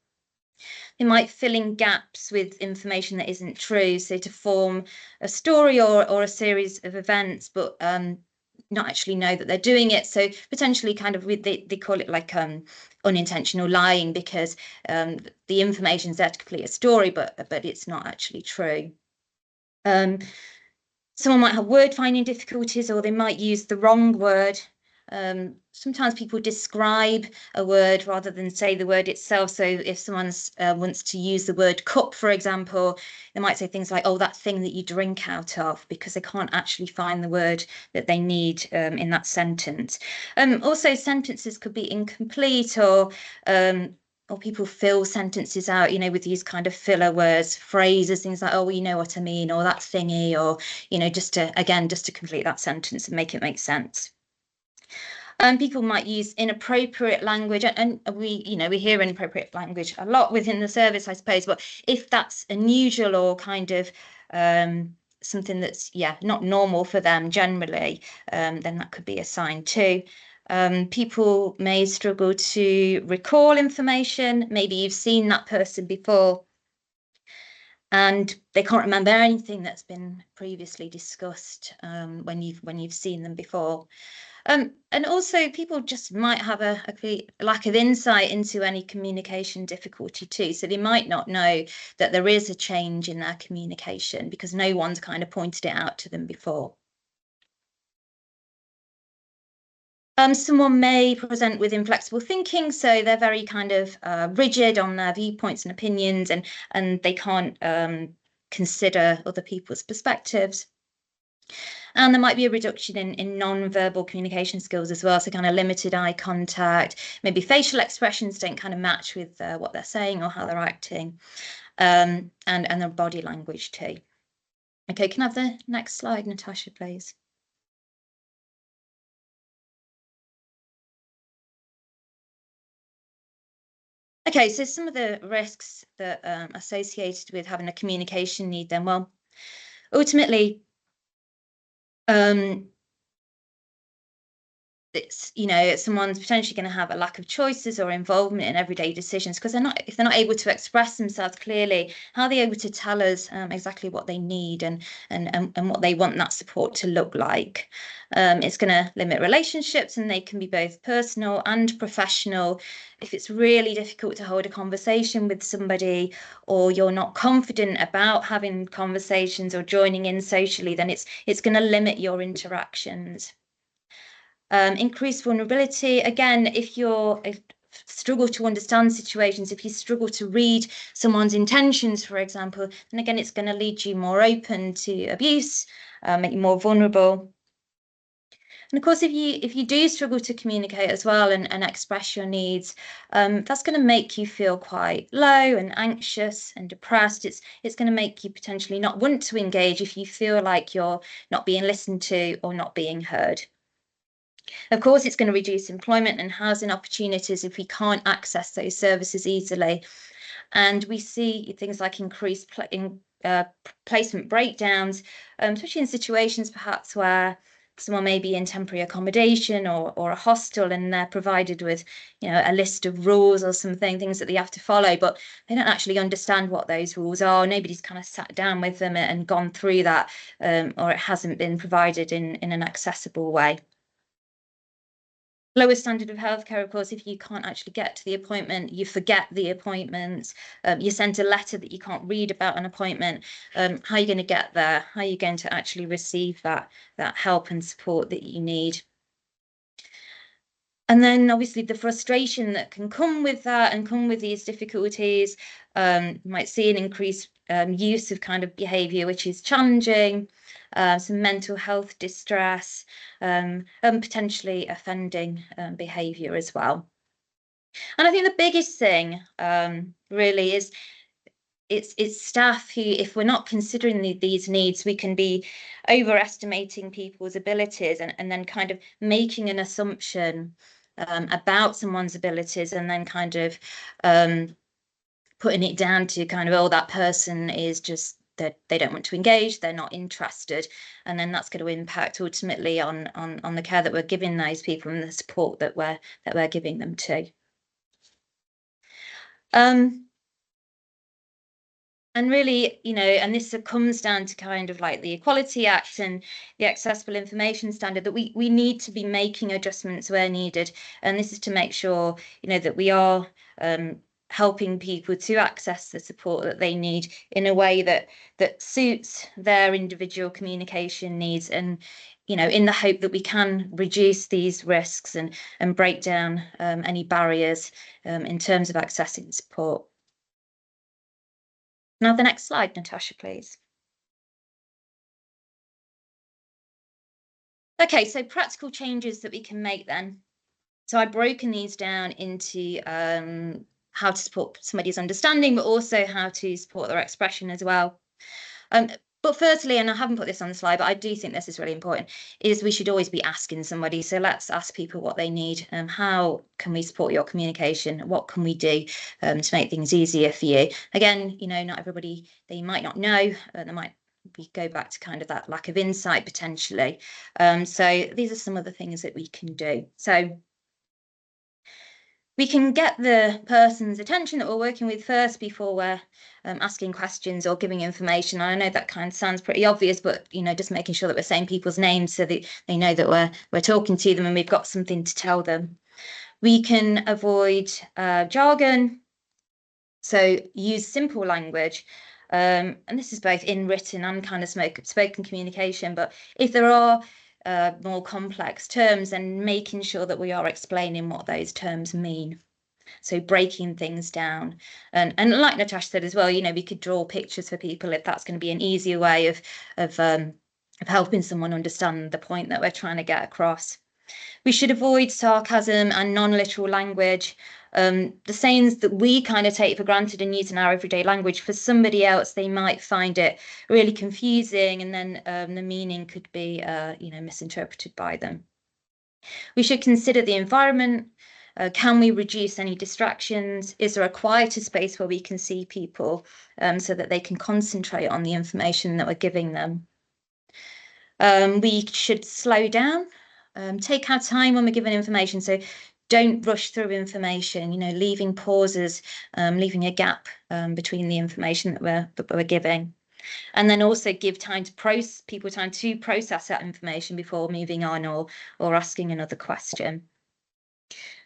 They might fill in gaps with information that isn't true, so to form a story or a series of events, but not actually know that they're doing it. So potentially kind of they call it like unintentional lying, because the information is there to complete a story, but it's not actually true. Someone might have word finding difficulties, or they might use the wrong word Sometimes people describe a word rather than say the word itself. So if someone wants to use the word cup, for example, they might say things like, oh, that thing that you drink out of, because they can't actually find the word that they need in that sentence. Also, sentences could be incomplete, or people fill sentences out, you know, with these kind of filler words, phrases, things like, oh, well, you know what I mean, or that thingy, or, you know, just to complete that sentence and make it make sense. People might use inappropriate language, and we hear inappropriate language a lot within the service, I suppose. But if that's unusual or kind of something that's not normal for them generally, then that could be a sign too. People may struggle to recall information. Maybe you've seen that person before and they can't remember anything that's been previously discussed when you've seen them before. And also people just might have a lack of insight into any communication difficulty too. So they might not know that there is a change in their communication because no one's kind of pointed it out to them before. Someone may present with inflexible thinking, so they're very kind of rigid on their viewpoints and opinions, and they can't consider other people's perspectives. And there might be a reduction in non-verbal communication skills as well, so kind of limited eye contact, maybe facial expressions don't kind of match with what they're saying or how they're acting, and their body language too. Okay, can I have the next slide, Natasha, please? Okay, so some of the risks that are associated with having a communication need then, well, ultimately, it's, you know, someone's potentially going to have a lack of choices or involvement in everyday decisions because if they're not able to express themselves clearly, how are they able to tell us exactly what they need and what they want that support to look like? It's going to limit relationships, and they can be both personal and professional. If it's really difficult to hold a conversation with somebody, or you're not confident about having conversations or joining in socially, then it's going to limit your interactions. Increased vulnerability. Again, if you struggle to understand situations, if you struggle to read someone's intentions, for example, then again, it's going to lead you more open to abuse, make you more vulnerable. And of course, if you do struggle to communicate as well and express your needs, that's going to make you feel quite low and anxious and depressed. It's going to make you potentially not want to engage if you feel like you're not being listened to or not being heard. Of course, it's going to reduce employment and housing opportunities if we can't access those services easily. And we see things like increased placement breakdowns, especially in situations perhaps where someone may be in temporary accommodation or a hostel, and they're provided with, you know, a list of rules or something, things that they have to follow, but they don't actually understand what those rules are. Nobody's kind of sat down with them and gone through that, or it hasn't been provided in an accessible way. Lower standard of healthcare, of course, if you can't actually get to the appointment, you forget the appointment, you sent a letter that you can't read about an appointment, how are you going to get there? How are you going to actually receive that help and support that you need? And then obviously the frustration that can come with that and come with these difficulties, you might see an increased use of kind of behaviour which is challenging, some mental health distress, and potentially offending behaviour as well. And I think the biggest thing really is it's staff who, if we're not considering these needs, we can be overestimating people's abilities and then kind of making an assumption about someone's abilities, and then kind of putting it down to kind of, oh, that person is just that they don't want to engage, they're not interested, and then that's going to impact ultimately on the care that we're giving those people and the support that we're giving them too. And really, you know, and this comes down to kind of like the Equality Act and the Accessible Information Standard, that we need to be making adjustments where needed. And this is to make sure, you know, that we are helping people to access the support that they need in a way that suits their individual communication needs, and in the hope that we can reduce these risks and break down any barriers in terms of accessing support. Now the next slide, Natasha, please. Okay, so practical changes that we can make then. So I've broken these down into how to support somebody's understanding, but also how to support their expression as well. But firstly, and I haven't put this on the slide, but I do think this is really important, is we should always be asking somebody. So let's ask people what they need. How can we support your communication? What can we do to make things easier for you? Again, not everybody, they might not know, they might go back to kind of that lack of insight potentially. So these are some of the things that we can do. So we can get the person's attention that we're working with first before we're asking questions or giving information. I know that kind of sounds pretty obvious, but just making sure that we're saying people's names so that they know that we're talking to them and we've got something to tell them. We can avoid jargon, so use simple language. And this is both in written and kind of spoken communication. But if there are more complex terms, and making sure that we are explaining what those terms mean. So breaking things down, and like Natasha said as well, we could draw pictures for people if that's going to be an easier way of helping someone understand the point that we're trying to get across. We should avoid sarcasm and non-literal language. The sayings that we kind of take for granted and use in our everyday language, for somebody else, they might find it really confusing, and then the meaning could be, misinterpreted by them. We should consider the environment. Can we reduce any distractions? Is there a quieter space where we can see people so that they can concentrate on the information that we're giving them? We should slow down. Take our time when we're given information. So don't rush through information, leaving pauses, leaving a gap between the information that we're giving. And then also give people time to process that information before moving on or asking another question.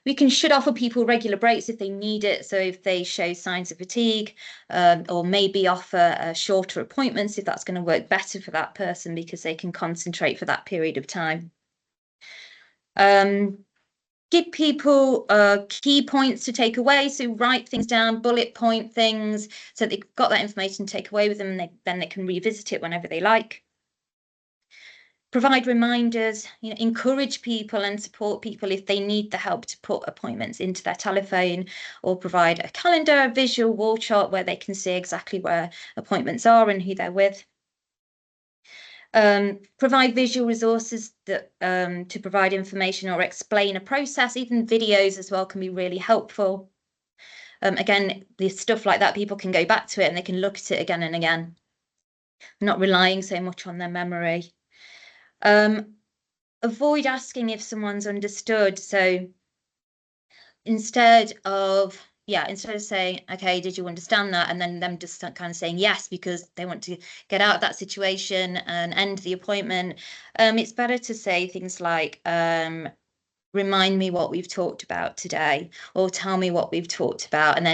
We should offer people regular breaks if they need it. So if they show signs of fatigue, or maybe offer shorter appointments if that's going to work better for that person because they can concentrate for that period of time. Give people key points to take away. So write things down, bullet point things, so they've got that information to take away with them, and then they can revisit it whenever they like. Provide reminders, encourage people and support people if they need the help to put appointments into their telephone, or provide a calendar, a visual wall chart where they can see exactly where appointments are and who they're with. Provide visual resources that to provide information or explain a process. Even videos as well can be really helpful. Again, the stuff like that, people can go back to it and they can look at it again and again, not relying so much on their memory. Avoid asking if someone's understood. So instead of saying, okay, did you understand that? And then them just kind of saying yes, because they want to get out of that situation and end the appointment. It's better to say things like, remind me what we've talked about today, or tell me what we've talked about. And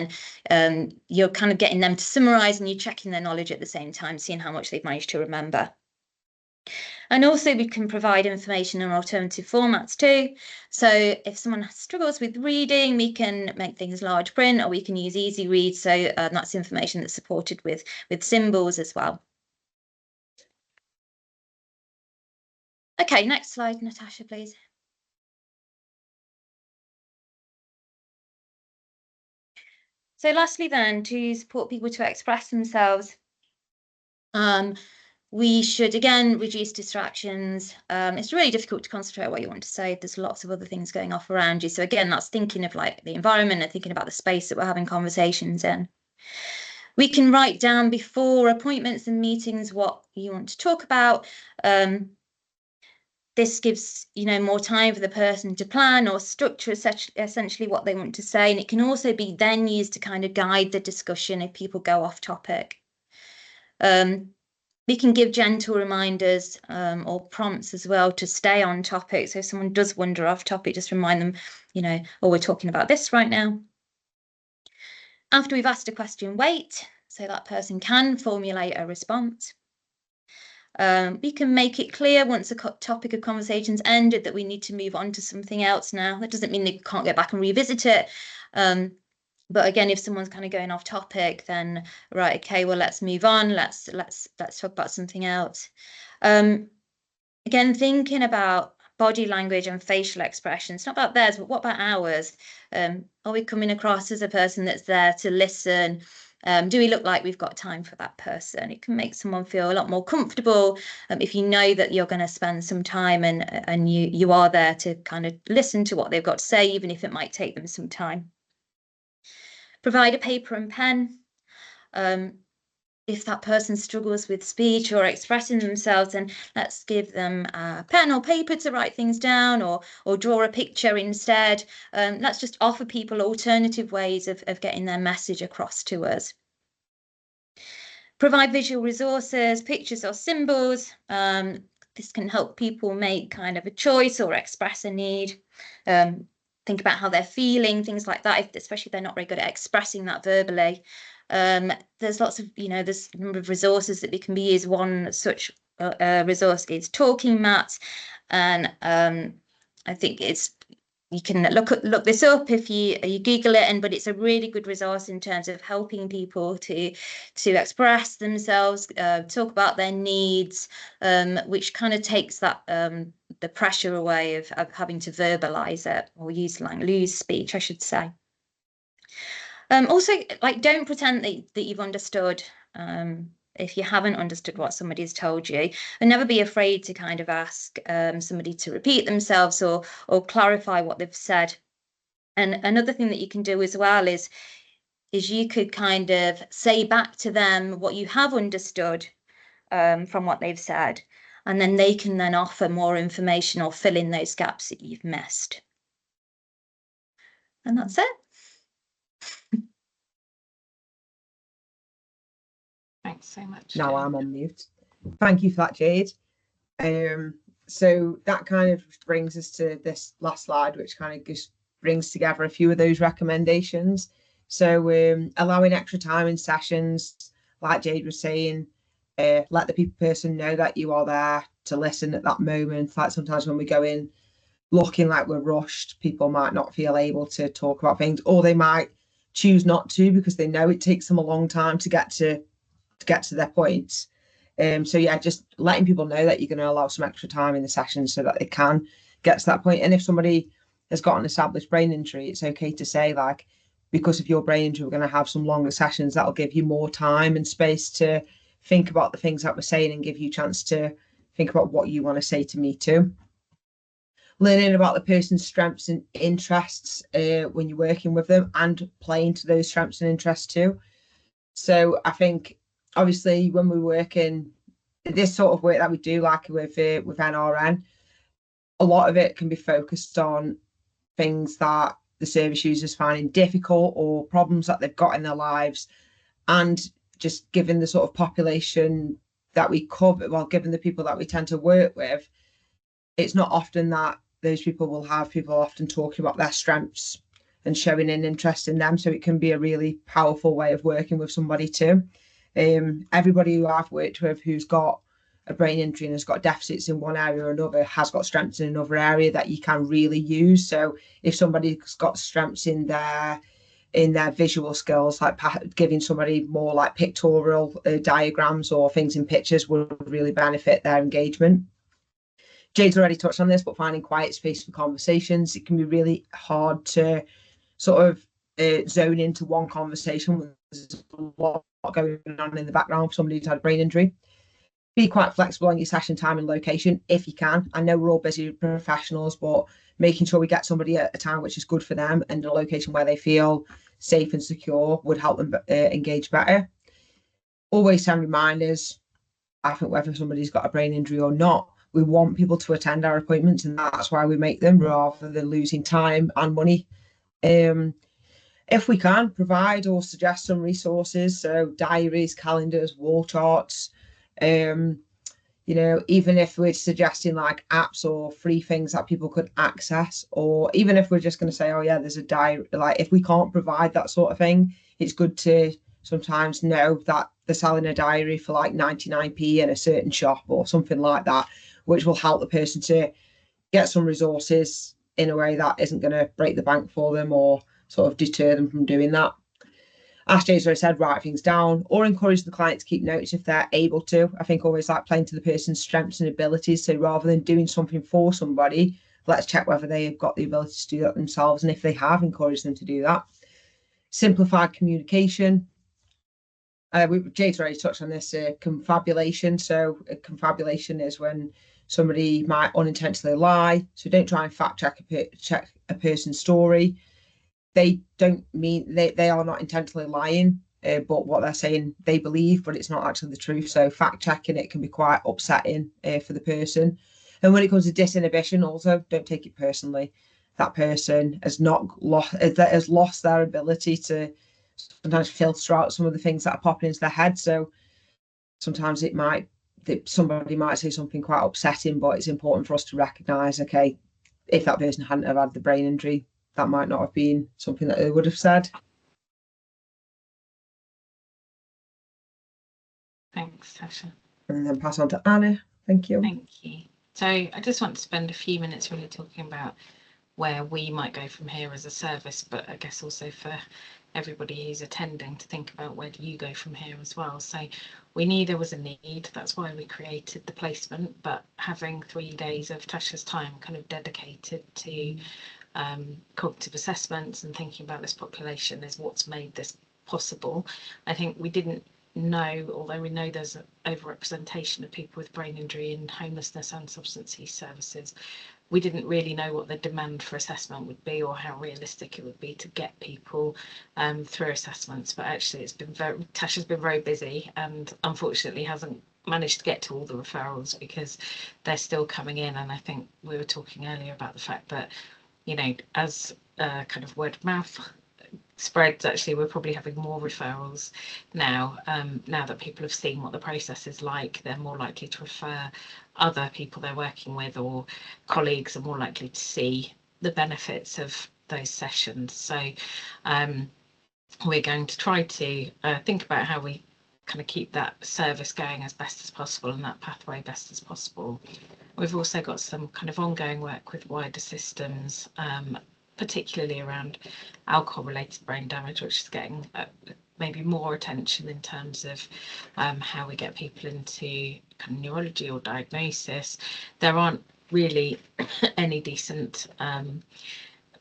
then you're kind of getting them to summarize, and you're checking their knowledge at the same time, seeing how much they've managed to remember. And also we can provide information in alternative formats too. So if someone struggles with reading, we can make things large print, or we can use easy read. So that's information that's supported with symbols as well. Okay, next slide, Natasha, please. So lastly then, to support people to express themselves, we should, again, reduce distractions. It's really difficult to concentrate on what you want to say. There's lots of other things going off around you. So again, that's thinking of like the environment and thinking about the space that we're having conversations in. We can write down before appointments and meetings what you want to talk about. This gives, more time for the person to plan or structure essentially what they want to say. And it can also be then used to kind of guide the discussion if people go off topic. We can give gentle reminders or prompts as well to stay on topic. So if someone does wander off topic, just remind them, oh, we're talking about this right now. After we've asked a question, wait, so that person can formulate a response. We can make it clear once a topic of conversation's ended that we need to move on to something else now. That doesn't mean they can't get back and revisit it. But again, if someone's kind of going off topic, then right, okay, well, let's move on. Let's talk about something else. Again, thinking about body language and facial expressions, not about theirs, but what about ours? Are we coming across as a person that's there to listen? Do we look like we've got time for that person? It can make someone feel a lot more comfortable if you know that you're going to spend some time and you are there to kind of listen to what they've got to say, even if it might take them some time. Provide a paper and pen. If that person struggles with speech or expressing themselves, then let's give them a pen or paper to write things down, or draw a picture instead. Let's just offer people alternative ways of getting their message across to us. Provide visual resources, pictures or symbols. This can help people make kind of a choice or express a need. Think about how they're feeling, things like that, especially if they're not very good at expressing that verbally. There's lots of, there's a number of resources that can be used. One such resource is talking mats, and I think you can look this up if you Google it, but it's a really good resource in terms of helping people to express themselves, talk about their needs, which kind of takes that the pressure away of having to verbalize it or lose speech, I should say. Also, don't pretend that you've understood. If you haven't understood what somebody's told you, and never be afraid to kind of ask somebody to repeat themselves or clarify what they've said. And another thing that you can do as well is you could kind of say back to them what you have understood from what they've said, and then they can then offer more information or fill in those gaps that you've missed. And that's it. Thanks so much. Now Jade. I'm on mute. Thank you for that, Jade. So that kind of brings us to this last slide, which kind of just brings together a few of those recommendations. So allowing extra time in sessions, like Jade was saying, let the person know that you are there to listen at that moment. Like sometimes when we go in looking like we're rushed, people might not feel able to talk about things, or they might choose not to because they know it takes them a long time to get to their points. So yeah, just letting people know that you're going to allow some extra time in the session so that they can get to that point. And if somebody has got an established brain injury, it's okay to say, like, because of your brain injury, we're going to have some longer sessions that'll give you more time and space to think about the things that we're saying and give you a chance to think about what you want to say to me too. Learning about the person's strengths and interests when you're working with them, and playing to those strengths and interests too. So I think obviously when we work in this sort of work that we do, like with NRN, a lot of it can be focused on things that the service users finding difficult or problems that they've got in their lives. And just given the sort of population that we cover, well, given the people that we tend to work with, it's not often that those people will have people often talking about their strengths and showing an interest in them. So it can be a really powerful way of working with somebody too. Everybody who I've worked with who's got a brain injury and has got deficits in one area or another has got strengths in another area that you can really use. So if somebody's got strengths in their visual skills, like giving somebody more like pictorial diagrams or things in pictures would really benefit their engagement. Jade's already touched on this, but finding quiet space for conversations, it can be really hard to sort of zone into one conversation when there's a lot going on in the background for somebody who's had a brain injury. Be quite flexible on your session time and location if you can. I know we're all busy professionals, but making sure we get somebody at a time which is good for them and a location where they feel safe and secure would help them engage better. Always send reminders. I think whether somebody's got a brain injury or not, we want people to attend our appointments, and that's why we make them, rather than losing time and money. If we can, provide or suggest some resources, so diaries, calendars, wall charts. you know, even if we're suggesting like apps or free things that people could access, or even if we're just going to say, oh yeah, there's a diary, like if we can't provide that sort of thing, it's good to sometimes know that they're selling a diary for like 99p in a certain shop or something like that, which will help the person to get some resources in a way that isn't going to break the bank for them or sort of deter them from doing that. As Jade's already said, write things down or encourage the client to keep notes if they're able to. I think always like playing to the person's strengths and abilities. So rather than doing something for somebody, let's check whether they've got the ability to do that themselves. And if they have, encourage them to do that. Simplify communication. Jade's already touched on this, confabulation. So confabulation is when somebody might unintentionally lie. So don't try and fact check a person's story. They don't mean they are not intentionally lying, but what they're saying they believe, but it's not actually the truth. So fact checking it can be quite upsetting for the person. And when it comes to disinhibition, also don't take it personally. That person has not lost their ability to sometimes filter out some of the things that are popping into their head. So sometimes somebody might say something quite upsetting, but it's important for us to recognise, okay, if that person hadn't have had the brain injury, that might not have been something that they would have said. Thanks, Tasha. And then pass on to Anna. Thank you. Thank you. So I just want to spend a few minutes really talking about where we might go from here as a service, but I guess also for everybody who's attending to think about where do you go from here as well. So we knew there was a need, that's why we created the placement, but having 3 days of Tasha's time kind of dedicated to cognitive assessments and thinking about this population is what's made this possible. I think we didn't know, although we know there's an overrepresentation of people with brain injury in homelessness and substance use services, we didn't really know what the demand for assessment would be or how realistic it would be to get people through assessments. But actually Tasha's been very busy and unfortunately hasn't managed to get to all the referrals because they're still coming in. And I think we were talking earlier about the fact that, you know, as kind of word of mouth spreads, actually we're probably having more referrals now. Now that people have seen what the process is like, they're more likely to refer other people they're working with, or colleagues are more likely to see the benefits of those sessions. So we're going to try to think about how we kind of keep that service going as best as possible and that pathway best as possible. We've also got some kind of ongoing work with wider systems, particularly around alcohol-related brain damage, which is getting maybe more attention in terms of how we get people into kind of neurology or diagnosis. There aren't really any decent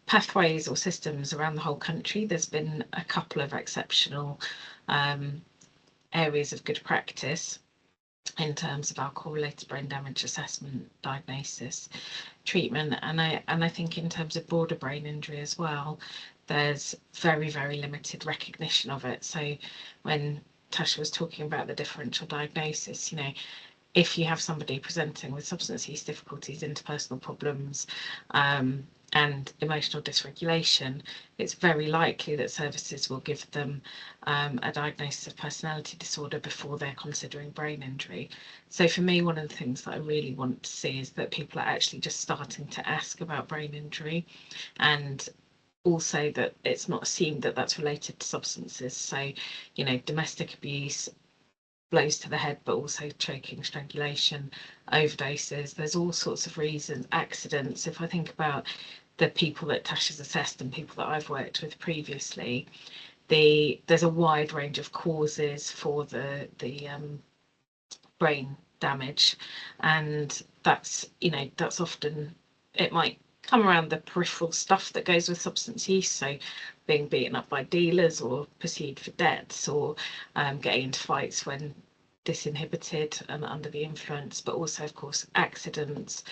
pathways or systems around the whole country. There's been a couple of exceptional areas of good practice in terms of alcohol-related brain damage assessment, diagnosis, treatment, and I think in terms of broader brain injury as well, there's very, very limited recognition of it. So when Tasha was talking about the differential diagnosis, you know, if you have somebody presenting with substance use difficulties, interpersonal problems, and emotional dysregulation, it's very likely that services will give them a diagnosis of personality disorder before they're considering brain injury. So for me, one of the things that I really want to see is that people are actually just starting to ask about brain injury, and also that it's not assumed that that's related to substances. So, you know, domestic abuse, blows to the head, but also choking, strangulation, overdoses. There's all sorts of reasons, accidents. If I think about the people that Tasha's assessed and people that I've worked with previously, there's a wide range of causes for the brain damage, and that's, you know, that's often, it might come around the peripheral stuff that goes with substance use, so being beaten up by dealers or pursued for debts, or getting into fights when disinhibited and under the influence, but also of course accidents,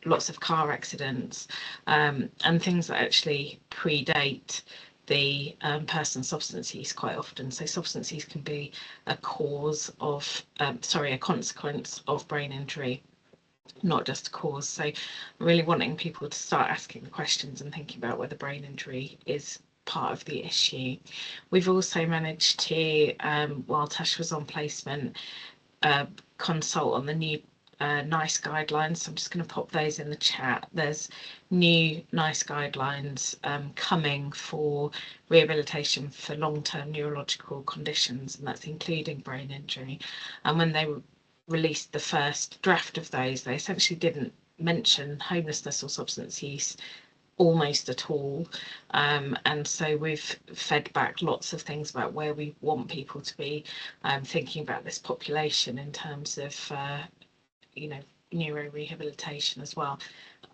lots of car accidents, and things that actually predate the person's substance use quite often. So substance use can be a cause of, a consequence of brain injury, not just a cause. So I'm really wanting people to start asking the questions and thinking about whether brain injury is part of the issue. We've also managed to, while Tash was on placement, consult on the new NICE guidelines, so I'm just going to pop those in the chat. There's new NICE guidelines coming for rehabilitation for long-term neurological conditions, and that's including brain injury. And when they released the first draft of those, they essentially didn't mention homelessness or substance use almost at all, and so we've fed back lots of things about where we want people to be thinking about this population in terms of neuro rehabilitation as well.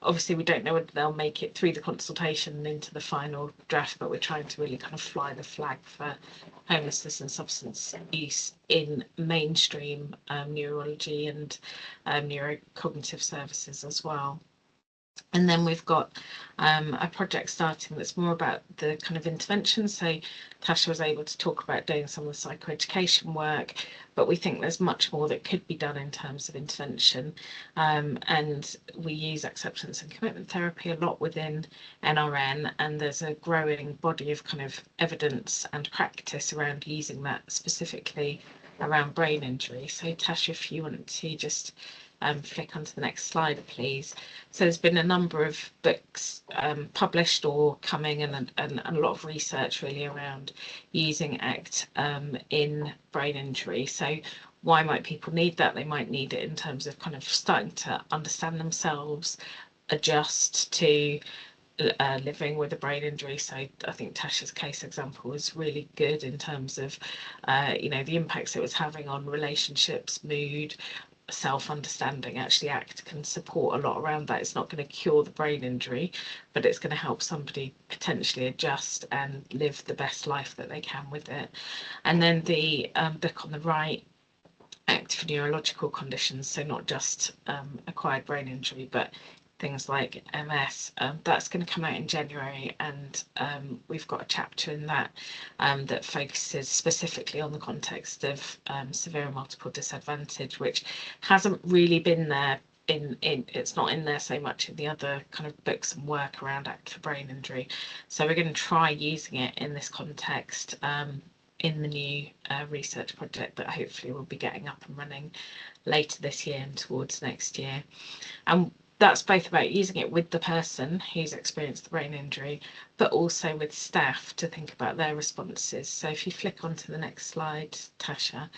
Obviously we don't know whether they'll make it through the consultation and into the final draft, but we're trying to really kind of fly the flag for homelessness and substance use in mainstream neurology and neurocognitive services as well. And then we've got a project starting that's more about the kind of intervention. So Tasha was able to talk about doing some of the psychoeducation work, but we think there's much more that could be done in terms of intervention. And we use acceptance and commitment therapy a lot within NRN, and there's a growing body of kind of evidence and practice around using that specifically around brain injury. So Tasha, if you want to just flick onto the next slide, please. So there's been a number of books published or coming, and a lot of research really around using ACT in brain injury. So why might people need that? They might need it in terms of kind of starting to understand themselves, adjust to living with a brain injury. So I think Tasha's case example was really good in terms of the impacts it was having on relationships, mood, self-understanding. Actually ACT can support a lot around that. It's not going to cure the brain injury, but it's going to help somebody potentially adjust and live the best life that they can with it. And then the book on the right, ACT for neurological conditions, so not just acquired brain injury, but things like MS, that's going to come out in January, and we've got a chapter in that that focuses specifically on the context of severe and multiple disadvantage, which hasn't really been there it's not in there so much in the other kind of books and work around ACT for brain injury. So we're going to try using it in this context in the new research project that hopefully we'll be getting up and running later this year and towards next year. And that's both about using it with the person who's experienced the brain injury, but also with staff to think about their responses. So if you flick onto the next slide, Tasha,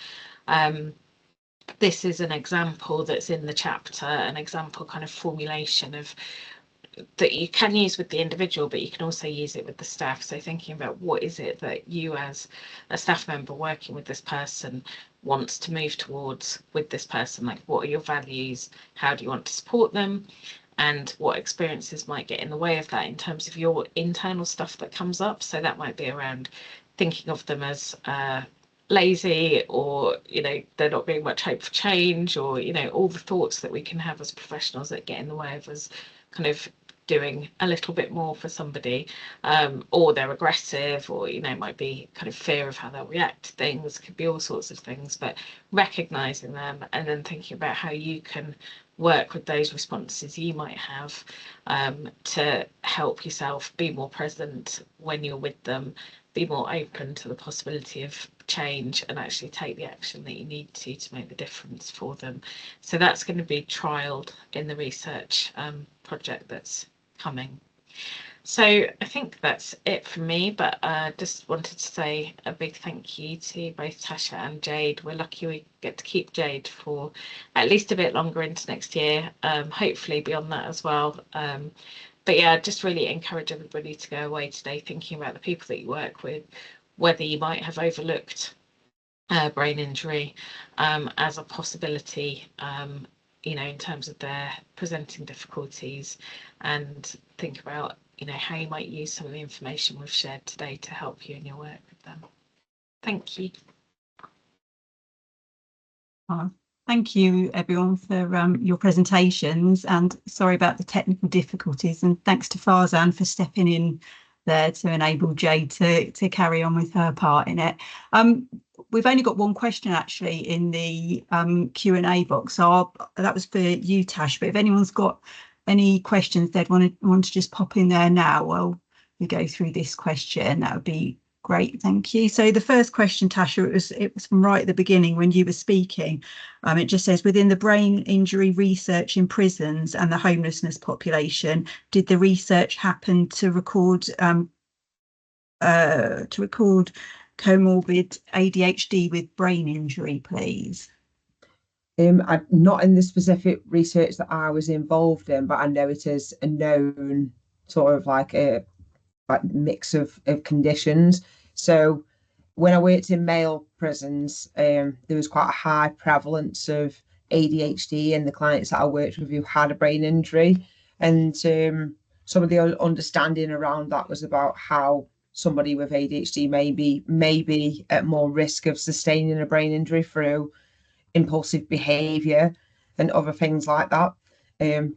this is an example that's in the chapter, an example kind of formulation of that you can use with the individual, but you can also use it with the staff. So thinking about what is it that you as a staff member working with this person wants to move towards with this person, like what are your values, how do you want to support them, and what experiences might get in the way of that in terms of your internal stuff that comes up. So that might be around thinking of them as lazy, or they're not being much hope for change, or all the thoughts that we can have as professionals that get in the way of us kind of doing a little bit more for somebody, or they're aggressive, or it might be kind of fear of how they'll react to things, could be all sorts of things, but recognizing them and then thinking about how you can work with those responses you might have to help yourself be more present when you're with them, be more open to the possibility of change, and actually take the action that you need to make the difference for them. So that's going to be trialled in the research project that's coming. So I think that's it for me, but just wanted to say a big thank you to both Tasha and Jade. We're lucky we get to keep Jade for at least a bit longer into next year, hopefully beyond that as well. But yeah, just really encourage everybody to go away today thinking about the people that you work with, whether you might have overlooked brain injury as a possibility, in terms of their presenting difficulties, and think about how you might use some of the information we've shared today to help you in your work with them. Thank you. Thank you everyone for your presentations, and sorry about the technical difficulties, and thanks to Farzan for stepping in there to enable Jade to carry on with her part in it. We've only got one question actually in the Q&A box, so that was for you, Tash, but if anyone's got any questions they'd want to just pop in there now while we go through this question, that would be Great, thank you. So the first question, Tasha, it was from right at the beginning when you were speaking. It just says, within the brain injury research in prisons and the homelessness population, did the research happen to record comorbid ADHD with brain injury, please? Not in the specific research that I was involved in, but I know it is a known sort of like a mix of conditions. So when I worked in male prisons, there was quite a high prevalence of ADHD in the clients that I worked with who had a brain injury. And some of the understanding around that was about how somebody with ADHD may be at more risk of sustaining a brain injury through impulsive behaviour and other things like that.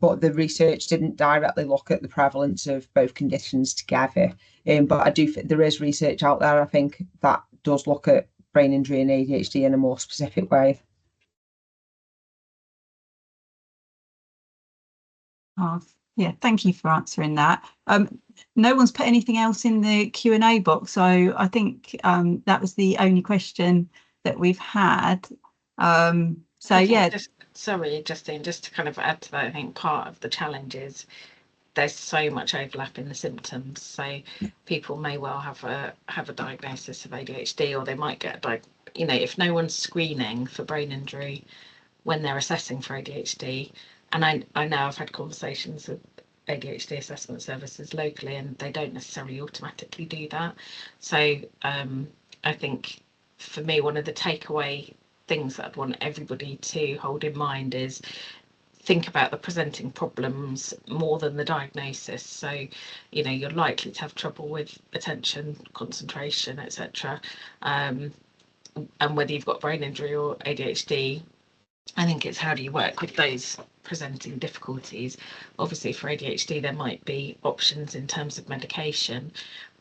But the research didn't directly look at the prevalence of both conditions together. But I do think there is research out there, I think, that does look at brain injury and ADHD in a more specific way. Oh, yeah, thank you for answering that. No one's put anything else in the Q&A box, so I think that was the only question that we've had. So yeah. Sorry, Justine, just to kind of add to that, I think part of the challenge is there's so much overlap in the symptoms. So people may well have a diagnosis of ADHD, or they might get if no one's screening for brain injury when they're assessing for ADHD, and I know I've had conversations with ADHD assessment services locally, and they don't necessarily automatically do that. So I think for me, one of the takeaway things that I'd want everybody to hold in mind is think about the presenting problems more than the diagnosis. So you're likely to have trouble with attention, concentration, etc. And whether you've got brain injury or ADHD, I think it's how do you work with those presenting difficulties. Obviously for ADHD there might be options in terms of medication,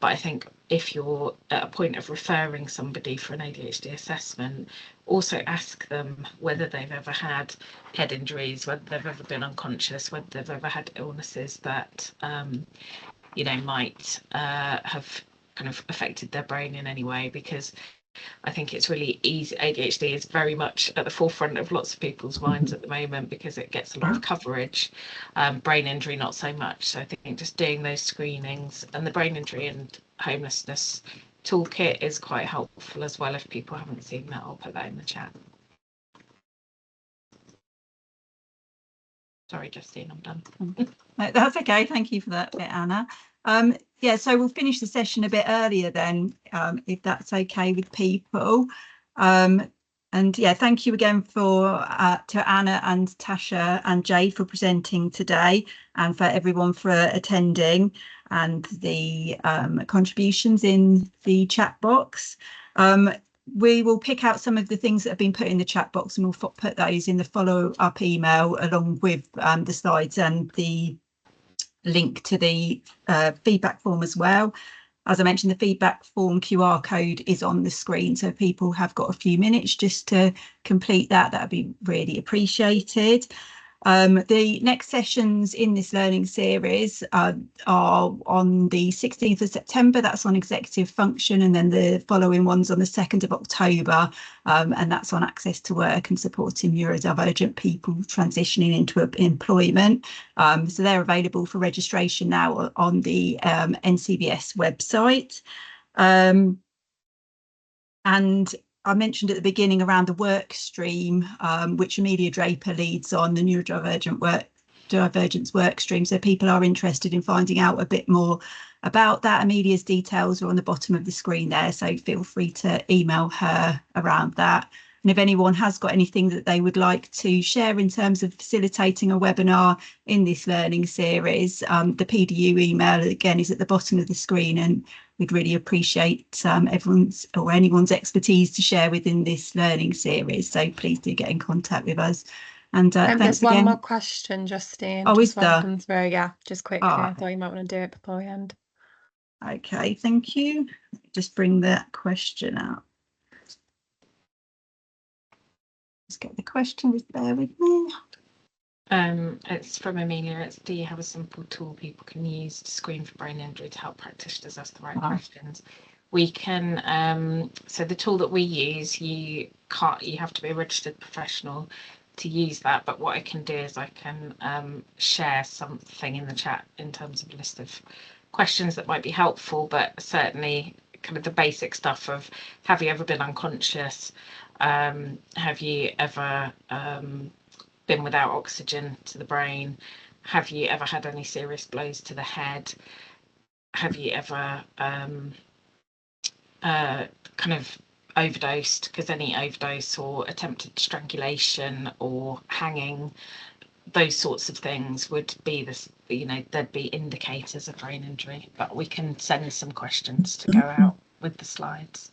but I think if you're at a point of referring somebody for an ADHD assessment, also ask them whether they've ever had head injuries, whether they've ever been unconscious, whether they've ever had illnesses that might have kind of affected their brain in any way, because I think it's really easy. ADHD is very much at the forefront of lots of people's minds at the moment because it gets a lot of coverage. Brain injury, not so much. So I think just doing those screenings, and the brain injury and homelessness toolkit is quite helpful as well. If people haven't seen that, I'll put that in the chat. Sorry, Justine, I'm done. That's okay. Thank you for that bit, Anna. Yeah, so we'll finish the session a bit earlier then, if that's okay with people. And yeah, thank you again to Anna and Tasha and Jade for presenting today, and for everyone for attending, and the contributions in the chat box. We will pick out some of the things that have been put in the chat box, and we'll put those in the follow-up email along with the slides and the link to the feedback form as well. As I mentioned, the feedback form QR code is on the screen, so if people have got a few minutes just to complete that, that would be really appreciated. The next sessions in this learning series are on the 16th of September, that's on executive function, and then the following ones on the 2nd of October, and that's on access to work and supporting neurodivergent people transitioning into employment. So they're available for registration now on the NCBS website. And I mentioned at the beginning around the work stream, which Amelia Draper leads on, the neurodivergence work stream. So people are interested in finding out a bit more about that. Amelia's details are on the bottom of the screen there, so feel free to email her around that. And if anyone has got anything that they would like to share in terms of facilitating a webinar in this learning series, the PDU email again is at the bottom of the screen, and we'd really appreciate everyone's or anyone's expertise to share within this learning series. So please do get in contact with us. And thanks there's again. one more question, Justine. Oh, is there? Comes through, yeah, just quickly. I thought you might want to do it before we end. Okay, thank you. Just bring that question out. Let's get the question, just bear with me. It's from Amelia. It's, do you have a simple tool people can use to screen for brain injury to help practitioners ask the right questions? we can, so the tool that we use, you have to be a registered professional to use that, but what I can do is I can share something in the chat in terms of a list of questions that might be helpful, but certainly kind of the basic stuff of, have you ever been unconscious? Have you ever been without oxygen to the brain? Have you ever had any serious blows to the head? Have you ever kind of overdosed? Because any overdose or attempted strangulation or hanging, those sorts of things would be this, you know, there'd be indicators of brain injury. But we can send some questions to go out with the slides.